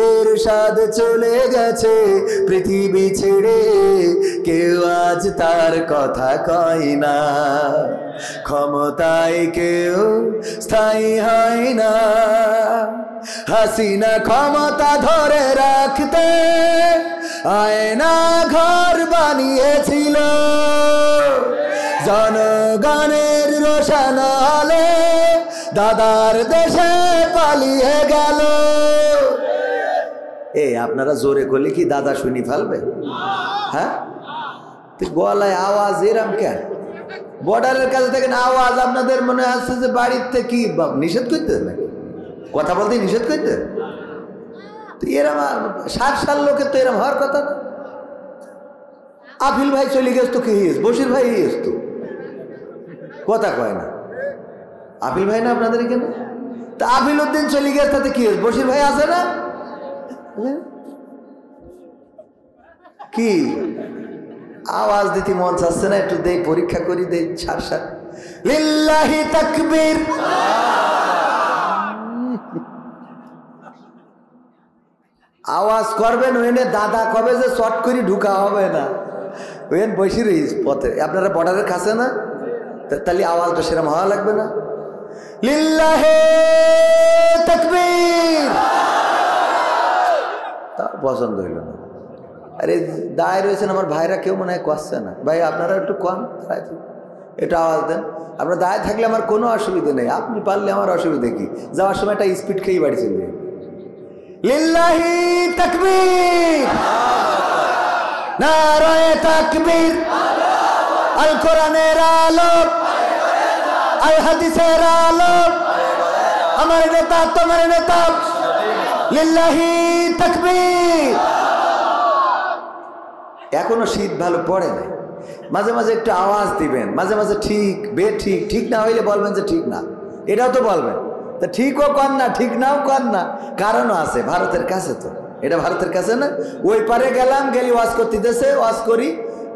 S2: এরশাদ চলে গেছে পৃথিবী ছেড়ে, কেউ আজ তার কথা কয় না। ক্ষমতায় কেউ স্থায়ী হয় না, হাসিনা ক্ষমতা ধরে রাখতে আয়না ঘর বানিয়েছিল, জনগণের রোশন আলো দাদার দেশে পালিয়ে গেল। এই আপনারা জোরে করলে কি দাদা শুনি ফেলবে? হ্যাঁ, গলায় আওয়াজ এরম কেন? বর্ডারের কাছে থেকে আওয়াজ আপনাদের মনে আসছে যে বাড়িতে কি নিষেধ করতে নাকি? কথা বলতে নিষেধ করতে? এরম 60 লোকের তো এরম হওয়ার কথা না। আফিল ভাই চলে গেছ তো কি হয়েছে? বশির ভাই হয়েছে তো, কথা কয় না। আফিল ভাই না আপনাদের এখানে? তা আফিল উদ্দিন চলে গেছে তাতে কি হয়েছে? বশির ভাই আছে না? কি আওয়াজ দিতে মন চাচ্ছে না? একটু দেই, পরীক্ষা করি, দেই। সার লিল্লাহি তাকবীর। আওয়াজ করবেন ওইনে দাদা কবে যে শর্ট করে ঢুকা হবে না, ওইন বসে রইস পথে। আপনারা বর্ডারের কাছে না, তাহলে আওয়াজটা সেরকম হওয়া লাগবে না। লিল্লাহি তাকবীর। তা পছন্দ হইল না। আরে দায় রয়েছেন আমার ভাইরা, কেউ মনে হয় করছে না। ভাই আপনারা একটু কম একটু আওয়াজ দেন। আপনার দায় থাকলে আমার কোনো অসুবিধা নেই, আপনি পারলে আমার অসুবিধা কি? যাওয়ার সময় একটা স্পিড খেয়ে বাড়ি চলবে। লিল্লাহি তাকবীর, নারায়ে তাকবীর। আল কোরআনের আলো, আল হাদিসের আলো, আমার নেতা তোমার নেতা। লিল্লাহি তাকবীর। এখনো শীত ভালো পড়ে নাই, মাঝে মাঝে একটু আওয়াজ দিবেন, মাঝে মাঝে ঠিক বেঠিক, ঠিক না হইলে বলবেন যে ঠিক না, এটাও তো বলবেন। তা ঠিকও কর না, ঠিক নাও কর না, কারণও আছে। ভারতের কাছে তো, এটা ভারতের কাছে না। ওই পারে গেলাম, গেলি ওয়াজ করতে দেশে, ওয়াজ করি,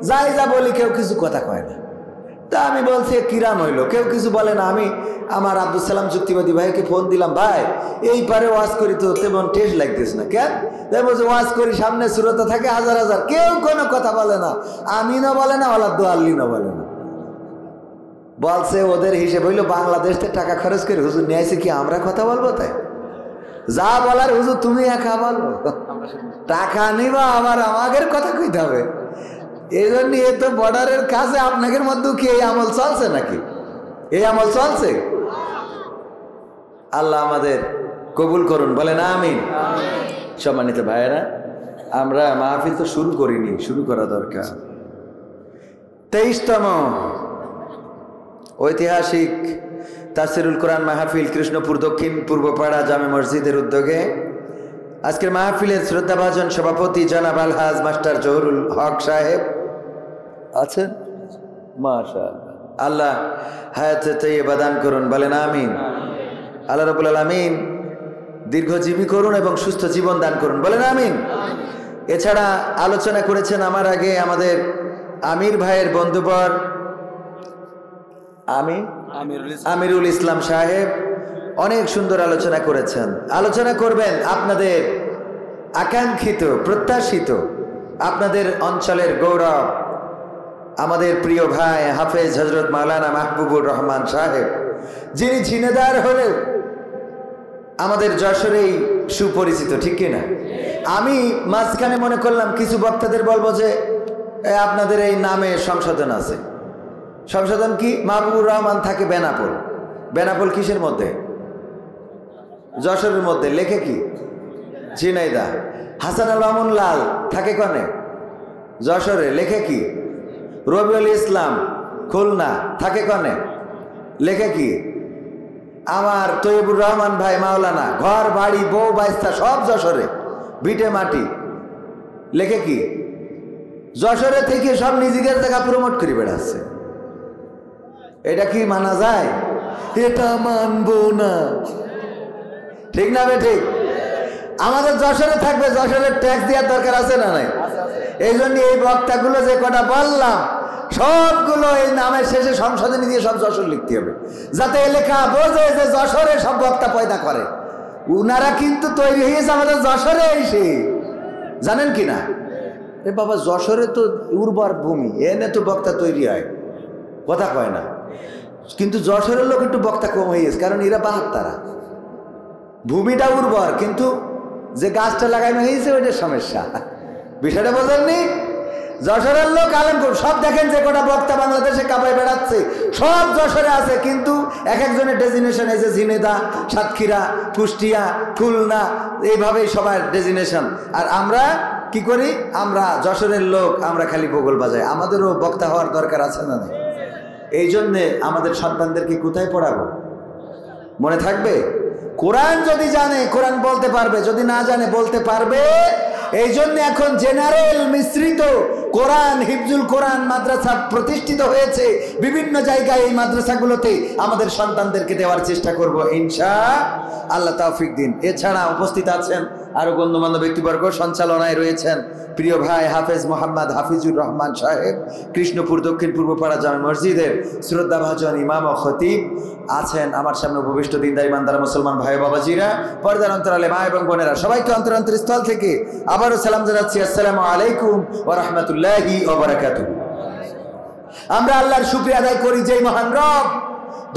S2: যাই যা বলি, কেউ কিছু কথা কয় না। তা আমি বলছি কিরাম হইলো, কেউ কিছু বলে না। আমি আমার আব্দুল সালাম যুক্তিবাদী ভাইকে ফোন দিলাম, ভাই এই পারে ওয়াজ করি তো তেমন টেস্ট লাগতেছে না কেন? তাই বলছে ওয়াজ করি, সামনে শ্রোতা থাকে হাজার হাজার, কেউ কোনো কথা বলে না, আমি না বলে না, ওলা দোয়াল্লি না বলে না। বলছে ওদের হিসেব হইলো বাংলাদেশে টাকা খরচ করে হুজুর নিয়ে আসে কি আমরা কথা বলবো? তাই যা বলার হুজুর তুমি একা বলো, টাকা নিবা আবার আমাদের কথা কইতে হবে। এই জন্য এ তো বর্ডারের কাছে আপনাদের মধ্যে কি এই আমল চলছে নাকি? এই আমল চলছে? আল্লাহ আমাদের কবুল করুন, বলেন আমিন। সম্মানিত ভাইয়েরা, আমরা মাহফিল তো শুরু করিনি, শুরু করা দরকার। 23তম ঐতিহাসিক তাফসিরুল কোরআন মাহফিল কৃষ্ণপুর দক্ষিণ পূর্বপাড়া জামে মসজিদের উদ্যোগে আজকের মাহফিলের শ্রদ্ধাভাজন সভাপতি জনাব আলহাজ মাস্টার জহুরুল হক সাহেব আছেন। মাশাআল্লাহ, আল্লাহ হায়াতে তাইয়্যিবা দান করুন, বলেন আমিন। আল্লাহ রাব্বুল আলামিন দীর্ঘজীবী করুন এবং সুস্থ জীবন দান করুন, বলেন আমিন। এছাড়া আলোচনা করেছেন আমার আগে আমাদের আমির ভাইয়ের বন্ধুবর আমিরুল ইসলাম সাহেব, অনেক সুন্দর আলোচনা করেছেন। আলোচনা করবেন আপনাদের আকাঙ্ক্ষিত, প্রত্যাশিত, আপনাদের অঞ্চলের গৌরব, আমাদের প্রিয় ভাই হাফেজ হজরত মাওলানা মাহবুবুর রহমান সাহেব, যিনি ঝিনেদার হলেও আমাদের যশোরেই সুপরিচিত, ঠিক কিনা? আমি মাঝখানে মনে করলাম কিছু বক্তাদের বলবো যে আপনাদের এই নামে সংশোধন আছে। সংশোধন কি? মাহবুবুর রহমান থাকে বেনাপোল। বেনাপোল কিসের মধ্যে? যশোরের মধ্যে। লেখে কি? ঝিনাইদহ। হাসান আল মামুন লাল থাকে কনে? যশোরে। লেখে কি? রবিউল ইসলাম খুলনা থাকে কনে? লেখে কি? আমার তৈয়বুর রহমান ভাই মাওলানা, ঘর বাড়ি বউ বাইস্তা সব যশোরে, ভিটে মাটি। লেখে কি? যশোরে থেকে সব নিজেদের জায়গা প্রমোট করে বেড়াচ্ছে। এটা কি মানা যায়? এটা মানবো না, ঠিক না বে ঠিক? আমাদের যশোরে থাকবে, যশোরের ট্যাক্স দেওয়ার দরকার আছে না নাই? এই জন্য এই বক্তাগুলো যে কটা বললাম সবগুলো এই নামের শেষে সংশোধনী দিয়ে সব যশোর লিখতে হবে, যাতে এলাকা বোঝে যে যশোরে সব বক্তা পয়দা করে। উনারা কিন্তু তৈরি হয়েছে আমাদের যশোরে এসে, জানেন কি না? এ বাবা, যশোরে তো উর্বর ভূমি, এনে তো বক্তা তৈরি হয়, কথা কয় না। কিন্তু যশোরের লোক একটু বক্তা কম হয়ে গেছে, কারণ এরা 72, ভূমিটা উর্বর, কিন্তু যে গাছটা লাগানো হয়েছে ওইটার সমস্যা। বিষয়টা বোঝেননি? যশোরের লোক আলেম সব দেখেন, যে কটা বক্তা বাংলাদেশে কাপায় বেড়াচ্ছে সব যশোরে আছে, কিন্তু এক একজনের ডেজিনেশন হয়েছে ঝিনেদা, সাতক্ষীরা, কুষ্টিয়া, খুলনা, এইভাবেই সবার ডেজিনেশন। আর আমরা কি করি? আমরা যশোরের লোক, আমরা খালি বগল বাজাই। আমাদেরও বক্তা হওয়ার দরকার আছে না? এই জন্যে আমাদের সন্তানদেরকে কোথায় পড়াবো? মনে থাকবে, কোরআন যদি জানে কোরআন বলতে পারবে, যদি না জানে বলতে পারবে। এই জন্য এখন জেনারেল মিশ্রিত কোরআন, হিফজুল কোরআন মাদ্রাসা প্রতিষ্ঠিত হয়েছে বিভিন্ন জায়গায়। এই মাদ্রাসাগুলোতে আমাদের সন্তানদেরকে দেওয়ার চেষ্টা করব ইনশাআল্লাহ, তৌফিক দিন। এছাড়া উপস্থিত আছেন আরো গণ্যমান্য ব্যক্তিবর্গ, সঞ্চালনায় রয়েছেন প্রিয় ভাই হাফেজ মোহাম্মদ হাফিজুর রহমান সাহেব, কৃষ্ণপুর দক্ষিণ পূর্বপাড়া জামে মসজিদের শ্রদ্ধাভাজন ইমাম ও খতিব। আছেন আমার সামনে উপবিষ্ট দিনদার ইমানদার মুসলমান ভাই বাবাজিরা, পর্দার অন্তরালে মা এবং বোনেরা, সবাইকে অন্তরস্থল থেকে আবারও সালাম জানাচ্ছি, আসসালামু আলাইকুম ওয়া রাহমাতুল্লাহি ওয়া বারাকাতুহু। আমরা আল্লাহর শুকরিয়া আদায় করি, যেই মহান রব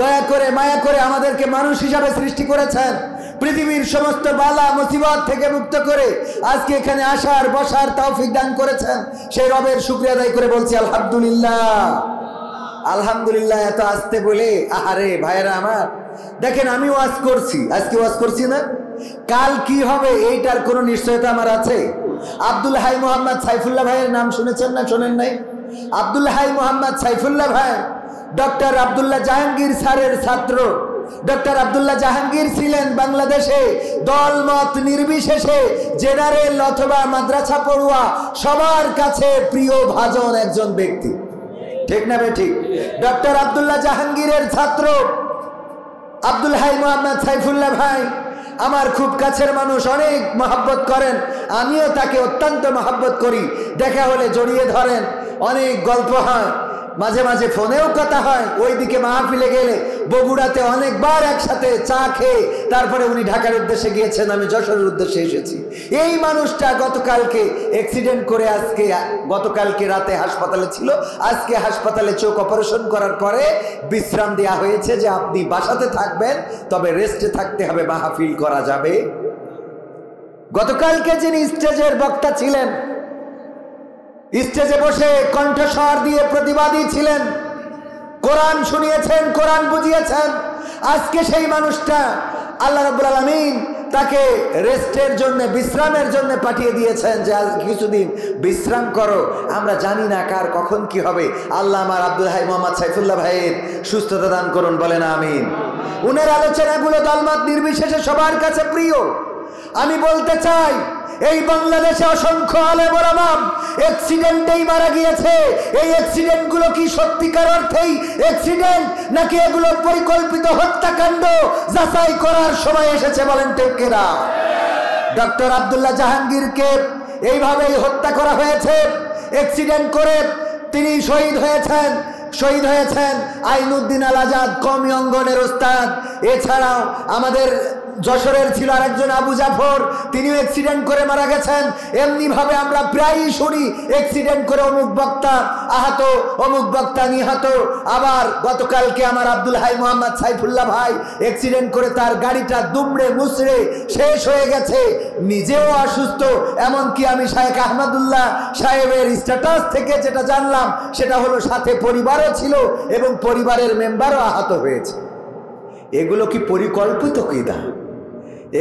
S2: দয়া করে মায়া করে আমাদেরকে মানুষ হিসাবে সৃষ্টি করেছেন, পৃথিবীর সমস্ত বালা মুসিবত থেকে মুক্ত করে আজকে এখানে আসার বসার তৌফিক দান করেছেন। সেই রবের শুকরিয়া আদায় করে বলছি আলহামদুলিল্লাহ, আলহামদুলিল্লাহ। এত আসতে বলে, আহারে ভাইয়েরা আমার, দেখেন আমি ওয়াজ করছি, আজকে ওয়াজ করছি না, কাল কি হবে এইটার কোনো নিশ্চয়তা আমার আছে? আব্দুল হাই মোহাম্মদ সাইফুল্লাহ ভাইয়ের নাম শুনেছেন না শোনেন নাই? আব্দুল হাই মোহাম্মদ সাইফুল্লাহ ভাই ডক্টর আব্দুল্লাহ জাহাঙ্গীর স্যারের ছাত্র। ডক্টর আব্দুল্লাহ জাহাঙ্গীর ছিলেন বাংলাদেশে দলমত নির্বিশেষে জেনারেল অথবা মাদ্রাসা পড়ুয়া সবার কাছে প্রিয় ভাজন একজন ব্যক্তি, ঠিক না ঠিক? ডক্টর আব্দুল্লাহ জাহাঙ্গীরের ছাত্র আব্দুল হাই মোহাম্মদ সাইফুল্লাহ ভাই আমার খুব কাছের মানুষ, অনেক মহব্বত করেন, আমিও তাকে অত্যন্ত মহব্বত করি। দেখা হলে জড়িয়ে ধরেন, অনেক গল্প হয়, মাঝে মাঝে ফোনেও কথা হয়। ওইদিকে মাহফিলে গেলে বগুড়াতে অনেকবার একসাথে চা খেয়ে তারপরে উনি ঢাকার উদ্দেশ্যে গিয়েছেন, আমি যশোরের উদ্দেশ্যে এসেছি। এই মানুষটা গতকালকে অ্যাক্সিডেন্ট করে আজকে, গতকালকে রাতে হাসপাতালে ছিল, আজকে হাসপাতালে চোখ অপারেশন করার পরে বিশ্রাম দেওয়া হয়েছে যে আপনি বাসাতে থাকবেন, তবে রেস্টে থাকতে হবে, মাহফিল করা যাবে। গতকালকে যিনি স্টেজের বক্তা ছিলেন, স্টেজে বসে কণ্ঠস্বর দিয়ে প্রতিবাদী ছিলেন, কোরআন শুনিয়েছেন, কোরআন বুঝিয়েছেন, আজকে সেই মানুষটা আল্লাহ রাব্বুল আলামিন তাকে রেস্টের জন্য, বিশ্রামের জন্য পাঠিয়ে দিয়েছেন যে আজ কিছুদিন বিশ্রাম করো। আমরা জানি না কার কখন কি হবে। আল্লাহ আমার আব্দুল হাই মোহাম্মদ সাইফুল্লাহ ভাইয়ের সুস্থতা দান করুন, বলেন আমিন। উনার আলোচনাগুলো দলমত নির্বিশেষে সবার কাছে প্রিয়। আমি বলতে চাই, এই বাংলাদেশে অসংখ্য আলেম ওলামা অ্যাক্সিডেন্টেই মারা গিয়েছে। এই অ্যাক্সিডেন্ট গুলো কি সত্যিকার অর্থেই অ্যাক্সিডেন্ট, নাকি এগুলো পরিকল্পিত হত্যাকাণ্ড? যাচাই করার সময় এসেছে, বলেন ঠিক কিনা? ডক্টর আব্দুল্লাহ জাহাঙ্গীরকে এইভাবেই হত্যা করা হয়েছে, অ্যাক্সিডেন্ট করে তিনি শহীদ হয়েছেন আইনুদ্দিন আল আজাদ কওমি অঙ্গনের ওস্তাদ। এছাড়াও আমাদের যশোরের ছিল আরেকজন আবু জাফর, তিনিও অ্যাক্সিডেন্ট করে মারা গেছেন। এমনি ভাবে আমরা প্রায়ই শুনি অ্যাক্সিডেন্ট করে অমুক বক্তা আহত, অমুক বক্তা নিহত। আবার গতকালকে আমার আব্দুল হাই মোহাম্মদ সাইফুল্লাহ ভাই অ্যাক্সিডেন্ট করে তার গাড়িটা দুমড়ে মুচড়ে শেষ হয়ে গেছে, নিজেও অসুস্থ। এমনকি আমি শায়েখ আহমদুল্লাহ সাহেবের স্ট্যাটাস থেকে যেটা জানলাম সেটা হলো সাথে পরিবারও ছিল এবং পরিবারের মেম্বারও আহত হয়েছে। এগুলো কি পরিকল্পিত কিনা?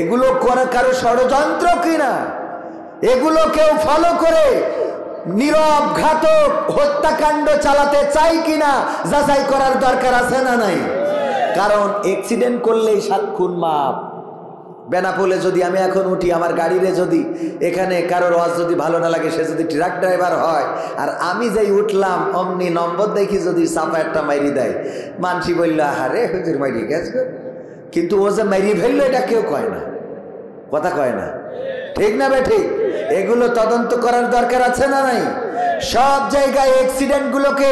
S2: এগুলো করা কারো ষড়যন্ত্র কিনা? এগুলো কেউ ফলো করে নীরব ঘাতক হত্যাকাণ্ড চালাতে চাই কিনা যাচাই করার দরকার আছে না নাই? কারণ অ্যাক্সিডেন্ট করলেই 7 খুন মাপ। বেনাপোলে যদি আমি এখন উঠি, আমার গাড়িরে যদি এখানে কারোর ওয়াজ যদি ভালো না লাগে, সে যদি ট্রাক ড্রাইভার হয়, আর আমি যেই উঠলাম অমনি নম্বর দেখি যদি চাপা একটা মাইরি দেয়, মানসি বলল আরে হুজুর মাইরি গেছে, কিন্তু ও যে মাইরি ফেললো এটা কেউ কয় না, কথা কয় না, ঠিক না বে ঠিক? এগুলো তদন্ত করার দরকার আছে না নাই? সব জায়গায় অ্যাক্সিডেন্টগুলোকে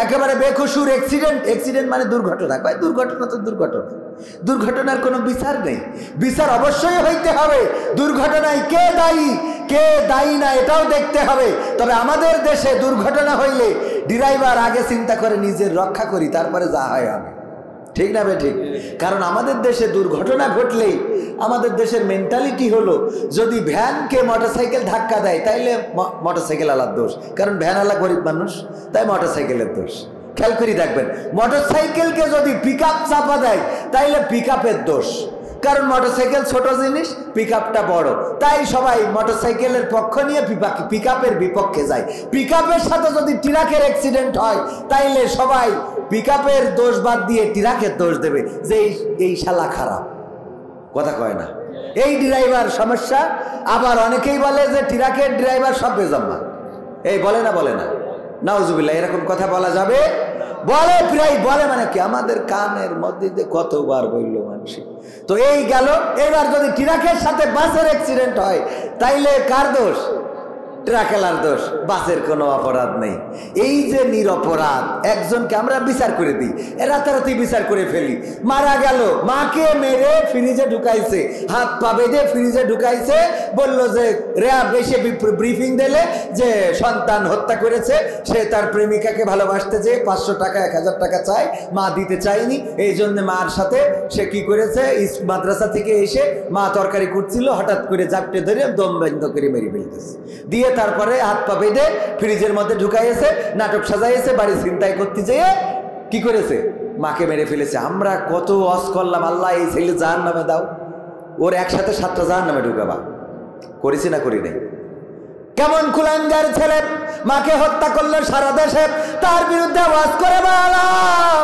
S2: একেবারে বেকসুর অ্যাক্সিডেন্ট। অ্যাক্সিডেন্ট মানে দুর্ঘটনা, কয় দুর্ঘটনা তো দুর্ঘটনা, দুর্ঘটনার কোনো বিচার নেই। বিচার অবশ্যই হইতে হবে, দুর্ঘটনায় কে দায়ী না এটাও দেখতে হবে। তবে আমাদের দেশে দুর্ঘটনা হইলে ড্রাইভার আগে চিন্তা করে নিজের রক্ষা করি, তারপরে যা হয় হবে। ঠিক না বে ঠিক? কারণ আমাদের দেশে দুর্ঘটনা ঘটলেই আমাদের দেশের মেন্টালিটি হলো, যদি ভ্যানকে মোটরসাইকেল ধাক্কা দেয় তাইলে মোটরসাইকেল আলার দোষ, কারণ ভ্যান আলা গরিব মানুষ, তাই মোটরসাইকেলের দোষ। খেয়াল করে দেখবেন, মোটরসাইকেলকে যদি পিকআপ চাপা দেয় তাইলে পিকআপের দোষ, কারণ মোটরসাইকেল ছোট জিনিস, পিকআপটা বড়, তাই সবাই মোটরসাইকেলের পক্ষ নিয়ে পিকআপের বিপক্ষে যায়। পিকআপের সাথে যদি ট্রাকের অ্যাক্সিডেন্ট হয় তাইলে সবাই পিকআপের দোষ বাদ দিয়ে ট্রাকের দোষ দেবে যে এই শালা খারাপ, কথা কয় না, এই ড্রাইভার সমস্যা। আবার অনেকেই বলে যে ট্রাকের ড্রাইভার সব বেজম্মা, এই বলে না নাউজুবিল্লাহ, এরকম কথা বলা যাবে? বলে, প্রায় বলে, মানে কি আমাদের কানের মধ্যে কতবার বললো মানুষ। তো এই গেল। এবার যদি ট্রাকের সাথে বাসের অ্যাক্সিডেন্ট হয় তাইলে কার দোষ? ট্রাকেলার দোষ, বাসের কোনো অপরাধ নেই। এই যে নিরপরাধ একজনকে আমরা বিচার করে দিই, রাতারাতি বিচার করে ফেলি। মারা গেল, মাকে মেরে ফ্রিজে ঢুকাইছে, হাত পা বেঁধে ফ্রিজে ঢুকাইছে, বললো যে র্যাব এসে ব্রিফিং দিলে যে সন্তান হত্যা করেছে, সে তার প্রেমিকাকে ভালোবাসতে যেয়ে 500 টাকা 1000 টাকা চায়, মা দিতে চায়নি, এই জন্য মার সাথে সে কি করেছে, মাদ্রাসা থেকে এসে মা তরকারি করছিল, হঠাৎ করে জাপটে ধরে দম বন্ধ করে মেরে ফেলতেছে, দিয়ে তারপরে হাত পা বেঁধে ফ্রিজের মধ্যে ঢুকাইছে, নাটক সাজাইছে, বাড়ি ছিনতাই করতে যেয়ে কি করেছে, মাকে মেরে ফেলেছে। আমরা কত ওয়াজ করলাম, আল্লাহ এই ছেলে জাহান্নামে দাও, ওর একসাথে 7টা জাহান্নামে ঢুকাবা, করেছি না করি নাই? কেমন কুলাঙ্গার ছেলে, মাকে হত্যা করলো সারা দেশে, তার বিরুদ্ধে ওয়াজ করে বললাম।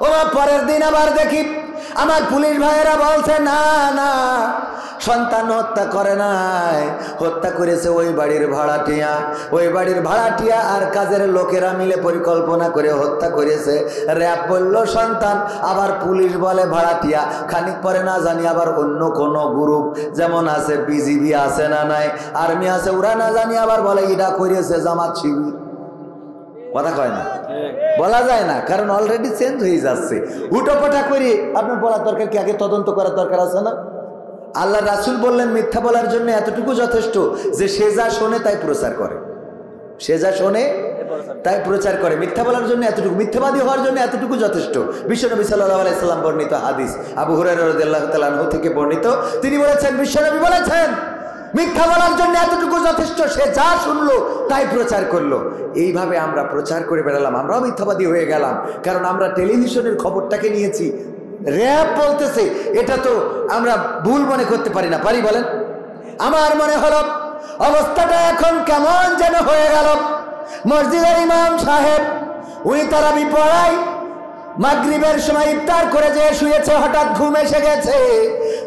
S2: ওরা পরের দিন আবার দেখি আমার পুলিশ ভাইয়েরা বলছে না না, সন্তান হত্যা করে নাই, হত্যা করেছে ওই বাড়ির ভাড়াটিয়া, ওই বাড়ির ভাড়াটিয়া আর কাজের লোকেরা মিলে পরিকল্পনা করে হত্যা করেছে। র্যাব বলল সন্তান, আবার পুলিশ বলে ভাড়াটিয়া, খানিক পরে না জানি আবার অন্য কোনো গ্রুপ, যেমন আছে বিজিবি আছে না নাই, আর্মি আছে, ওরা না জানি আবার বলে এটা করেছে জামাত শিবির। কথা কয় না, বলা যায় না, কারণ অলরেডি চেঞ্জ হয়ে যাচ্ছে। উটোপাটা করে আপনার বলার দরকার কি? আগে তদন্ত করার দরকার আছে না? আল্লাহ রাসূল বললেন মিথ্যা বলার জন্য এতটুকু যথেষ্ট যে সে যা শোনে তাই প্রচার করে, সে যা শোনে তাই প্রচার করে। মিথ্যা বলার জন্য এতটুকু, মিথ্যাবাদী হওয়ার জন্য এতটুকু যথেষ্ট। বিশ্বনবী সাল্লাল্লাহু আলাইহি সাল্লাম বর্ণিত হাদিস, আবু হুরায়রা রাদিয়াল্লাহু তাআলা আনহু থেকে বর্ণিত, তিনি বলেছেন, বিশ্বনবী বলেছেন মিথ্যা বলার জন্য এতটুকু যথেষ্ট, সে যা শুনলো তাই প্রচার করলো। এইভাবে আমরা প্রচার করে বেড়ালাম, আমরাও মিথ্যাবাদী হয়ে গেলাম, কারণ আমরা টেলিভিশনের খবরটাকে নিয়েছি, র্যাব বলতেছে, এটা তো আমরা ভুল মনে করতে পারি না, পারি বলেন? আমার মনে হলো অবস্থাটা এখন কেমন যেন হয়ে গেল। মসজিদের ইমাম সাহেব উনি তারাবি পড়ায়, মাগরিবের সময় ইফতার করে যে শুয়েছে, হঠাৎ ঘুম এসে গেছে,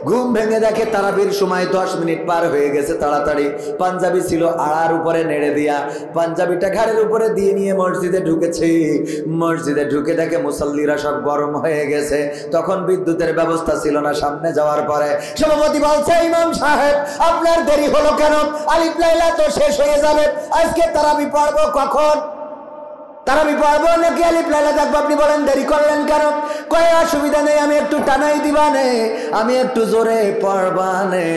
S2: ঘুম ভেঙে দেখে তারাবির সময় 10 মিনিট পার হয়ে গেছে। তাড়াতাড়ি পাঞ্জাবি ছিল আড়ার উপরে নেড়ে দিয়া, পাঞ্জাবিটা ঘাড়ের উপরে দিয়ে নিয়ে মসজিদে ঢুকেছে। মসজিদে ঢুকে দেখে মুসল্লিরা সব গরম হয়ে গেছে, তখন বিদ্যুতের ব্যবস্থা ছিল না। সামনে যাওয়ার পরে সভাপতি বলছে, ইমাম সাহেব আপনার দেরি হলো কেন? আলিফ লাইলা তো শেষ হয়ে যাবে, আজকে তারাবি পড়বো কখন? তারাবি পড়বো নাকি আলিফ লাইলা দেখবো? আপনি বলেন দেরি করলেন কেন? কয় অসুবিধা নেই, আমি একটু টানাই দিবানে, আমি একটু জোরে পড়বানে।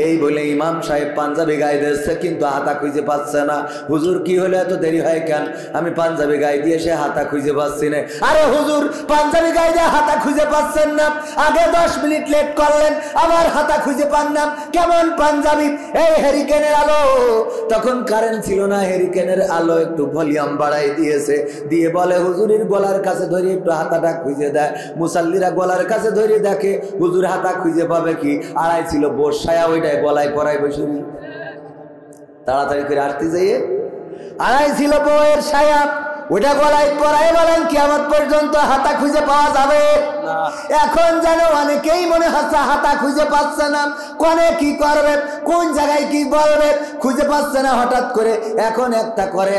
S2: এই বলে ইমাম সাহেব পাঞ্জাবি গায়ে দিচ্ছে, কিন্তু হাতা খুঁজে পাচ্ছে না। হুজুর কি হলো, এত দেরি হয় কেন? আমি পাঞ্জাবি গায়ে দিয়ে সে হাতা খুঁজে পাচ্ছি না। আরে হুজুর, পাঞ্জাবি গায়ে দিয়ে হাতা খুঁজে পাচ্ছেন না, আগে 10 মিনিট লেট করলেন, আবার হাতা খুঁজে পান না, কেমন পাঞ্জাবি? এই হেরিকেনের আলো, তখন কারেন্ট ছিল না, হেরিকেনের আলো একটু ভলিউম বাড়াই দিয়েছে, দিয়ে বলে হুজুরের গলার কাছে ধরে একটু হাতাটা খুঁজে দেয়। মুসাল্লিরা গলার কাছে ধরে দেখে হুজুর হাতা খুঁজে পাবে কি, আড়াই ছিল বর্ষায়া, ওইটাই গলায় পরাই বসে। তাড়াতাড়ি করে আসতে যাইয়ে আড়াই ছিল বউয়ের ছায়া, ওটা গলায় পরাই, বলেন কিয়ামত পর্যন্ত হাতা খুঁজে পাওয়া যাবে? এখন যেন অনেকেই মনে হচ্ছে হাতা খুঁজে পাচ্ছে না, কোনে কি করবে, কোন জায়গায় কি বলবে, খুঁজে পাচ্ছে না। হঠাৎ করে এখন একটা করে,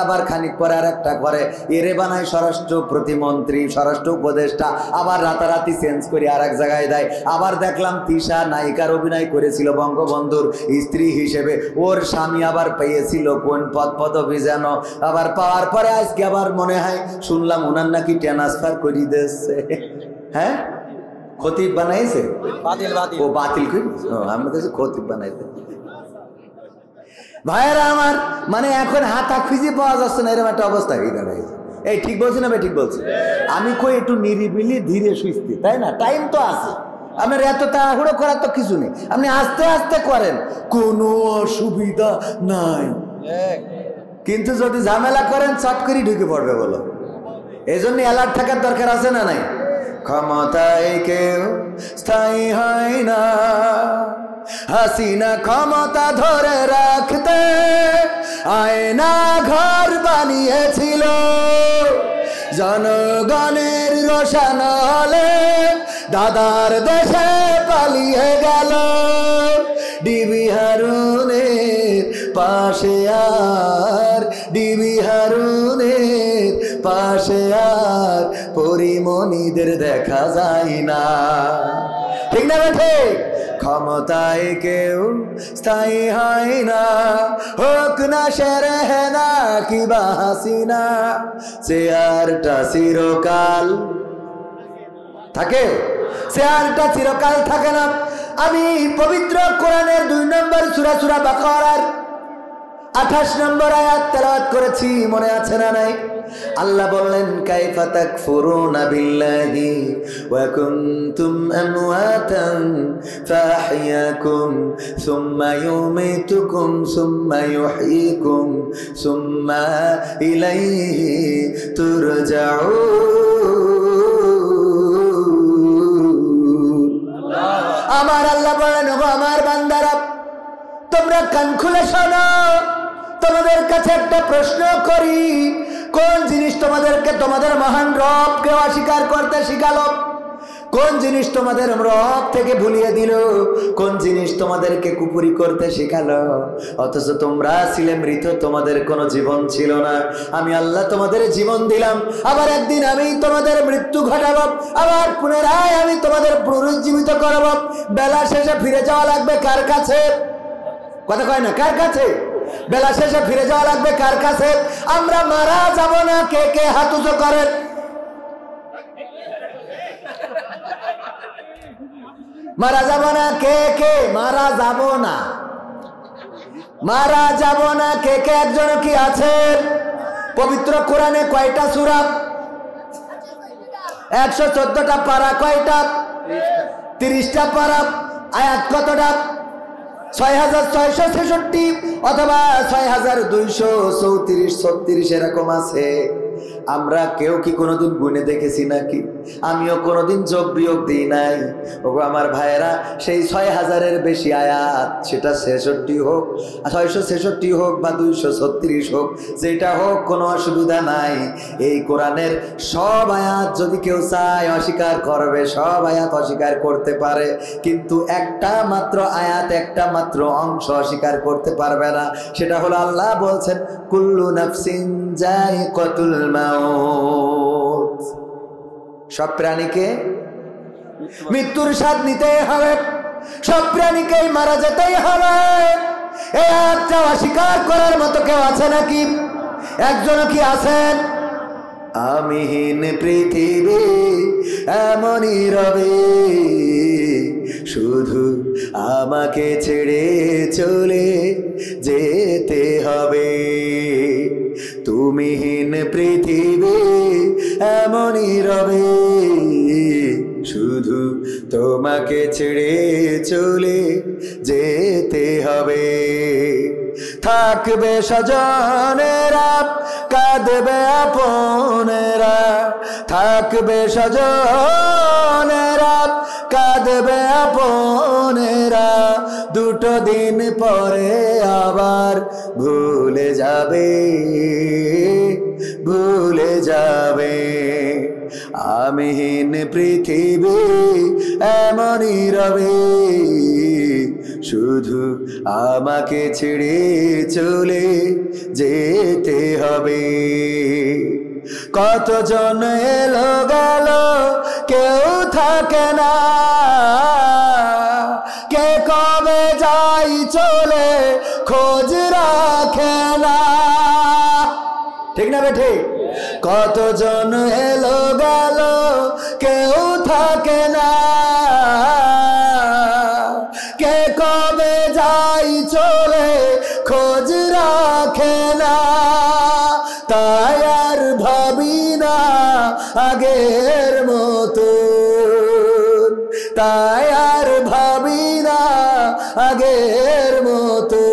S2: আবার খানিক পরে আর একটা করে, এরে বানায় স্বরাষ্ট্র প্রতিমন্ত্রী, স্বরাষ্ট্র উপদেষ্টা, আবার রাতারাতি চেঞ্জ করে আর এক জায়গায় দেয়। আবার দেখলাম তিশা নায়িকার অভিনয় করেছিল বঙ্গবন্ধুর স্ত্রী হিসেবে, ওর স্বামী আবার পেয়েছিল কোন পদবি যেন, আবার পাওয়ার পরে আজকে আজকে আবার মনে হয় শুনলাম ওনার নাকি ট্রান্সফার করে দিয়েছে। হ্যাঁ, খতিব বানাইছে, ও বাতিল করি, আমি তো খতিব বানাইছে। ভাইয়েরা আমার, মানে এখন হাতা খুঁজে পাওয়া যাচ্ছে না, এরকম একটা অবস্থা হয়ে দাঁড়াইছে। এই ঠিক বলছি না ভাই? ঠিক বলছি। আমি কই একটু নিরিবিলি ধীরে সুস্থে, তাই না? টাইম তো আছে, আপনার এত তাড়াহুড়ো করার তো কিছু নেই, আপনি আস্তে আস্তে করেন, কোনো অসুবিধা নাই। কিন্তু যদি ঝামেলা করেন চট করে ঢুকে পড়বে, বলো। এই জন্য অ্যালার্ট থাকার দরকার আছে না নাই? ক্ষমতায় কেউ স্থায়ী হয় না, হাসিনা ক্ষমতা ধরে রাখতে আয়না ঘর বানিয়েছিল, জনগণের রোশন হলে দাদার দেশে পালিয়ে গেল। ডিবি হারুনের পাশে আর, ডিবি হারুনের পাশে আর পরিমণিদের দেখা যায় না। ঠিক না বেঠে? ক্ষমতায় কেউ স্থায়ী হয় না, হোক না শেরেহনা কিবা হাসিনা, চেয়ারটা চিরকাল থাকে, চেয়ারটা চিরকাল থাকে না। আমি পবিত্র কোরআনের 2 নম্বর সূরা, সূরা বাকারার 28 নম্বর আয়াত তেলাওয়াত করেছি, মনে আছে না নাই? আল্লাহ বললেন, কাইফা তাকফুরুনা বিল্লাহি ওয়া কুনতুম আমওয়াতান ফাহইয়াকুম সুম্মা ইউমীতুকুম সুম্মা ইউহয়িকুম সুম্মা ইলাইহি তুরজাউন। আমার আল্লাহ বলেন, ওগো আমার বান্দারা, তোমরা কান খুলে শোনো, তোমাদের কাছে একটা প্রশ্ন করি, কোন জিনিস তোমাদেরকে তোমাদের মহান রবকে অস্বীকার করতে শিখালো? কোন জিনিস তোমাদের রব থেকে ভুলিয়ে দিল? কোন জিনিস তোমাদেরকে কুপুরি করতে শিখালো? অথচ তোমরা ছিলে মৃত, তোমাদের কোনো জীবন ছিল না। আমি আল্লাহ তোমাদের জীবন দিলাম, আবার একদিন আমি তোমাদের মৃত্যু ঘটাবো, আবার পুনরায় আমি তোমাদের পুনরুজ্জীবিত করব। বেলা শেষে ফিরে যাওয়া লাগবে কার কাছে? কথা কয় না, কার কাছে? বেলা শেষে ফিরে যাওয়া লাগবে কার কাছে? আমরা মারা যাব না, কে কে হাত উঁচু করেন? মারা যাব না, কে কে? মারা যাব না, মারা যাব না, কে কে? একজন কি আছেন? পবিত্র কোরআনে কয়টা সূরা? 114টা পারা। কয়টা? 30টা পারা। আয়াত কতটা? 6666 অথবা 6234-36 এরকম আছে। আমরা কেউ কি কোনোদিন গুনে দেখেছি নাকি? আমিও কোনোদিন যোগ বিয়োগ দিই নাই। ওগো আমার ভাইয়েরা, সেই 6000-এর বেশি আয়াত, সেটা 66 হোক, 666 হোক বা 236 হোক, যেটা হোক, কোনো অসুবিধা নাই। এই কোরআনের সব আয়াত যদি কেউ চায় অস্বীকার করবে, সব আয়াত অস্বীকার করতে পারে, কিন্তু একটা মাত্র আয়াত, একটা মাত্র অংশ অস্বীকার করতে পারবে না। সেটা হলো আল্লাহ বলছেন, কুল্লু নাফসিন যায়িকাতুল মাউত, সব প্রাণীকে মৃত্যুর স্বাদ নিতে হবে, সব প্রাণীকেই মারা যেতেই হবে। এই আয়াতটা অস্বীকার করার মতো কেউ আছে নাকি? একজনও কি আছেন? আমিহীন পৃথিবী এমনই রবে, শুধু আমাকে ছেড়ে চলে যেতে হবে। তুমিহীন পৃথিবী এমনই রবে, শুধু তোমাকে ছেড়ে চলে যেতে হবে। থাকবে স্বজনেরা, কাঁদবে আপনেরা, থাকবে স্বজনেরা, কাঁদবে আপনেরা, দুটো দিন পরে আবার ভুলে যাবে, ভুলে যাবে। আমিহীন পৃথিবী এমনই রবে, শুধু আমাকে ছেড়ে চলে যেতে হবে। কতজন এলো গেল, কেউ থাকে না, কে কবে যাই চলে খোঁজ রাখে না। ঠিক না বেঠে? কতজন এলো গেল কেউ থাকে না, কে কবে যাই চলে খোঁজ রাখে না। তাই আর ভাবি না আগের মতো, তাই আর ভাবি না আগের মতো।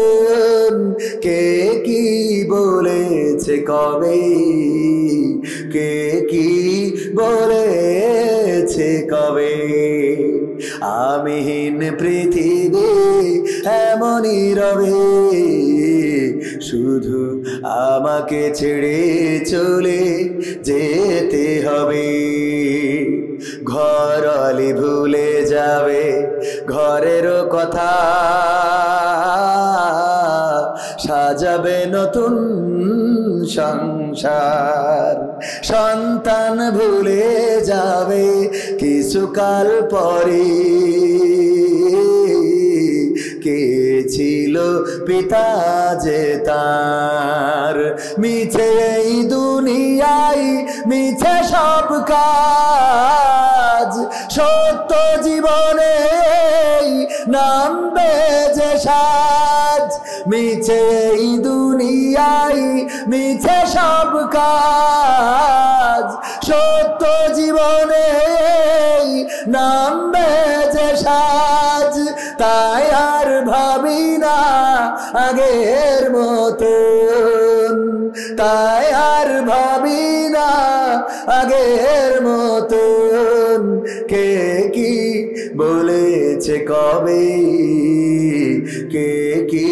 S2: কে কি বলেছে কবে, কে কি বলেছে কবে, আমিহীন পৃথিবী এমনই রবে, শুধু আমাকে ছেড়ে চলে যেতে হবে। ঘরলি ভুলে যাবে ঘরেরও কথা, সাজাবে নতুন সংসার। সন্তান ভুলে যাবে কিছুকাল পরে, কে ছিল পিতা যে তার। মিছে এই দুনিয়ায় মিছে সব কাজ, সত্য জীবনে নামবে যে সাজ। মিছে এই দুনিয়ায় মিছে সব কাজ, সত্য জীবনে নামবে যে সাজ। তাই আর ভাবি না আগের মতন, তাই আর ভাবি না আগের মতন। কে কি বলেছে কবে, কে কি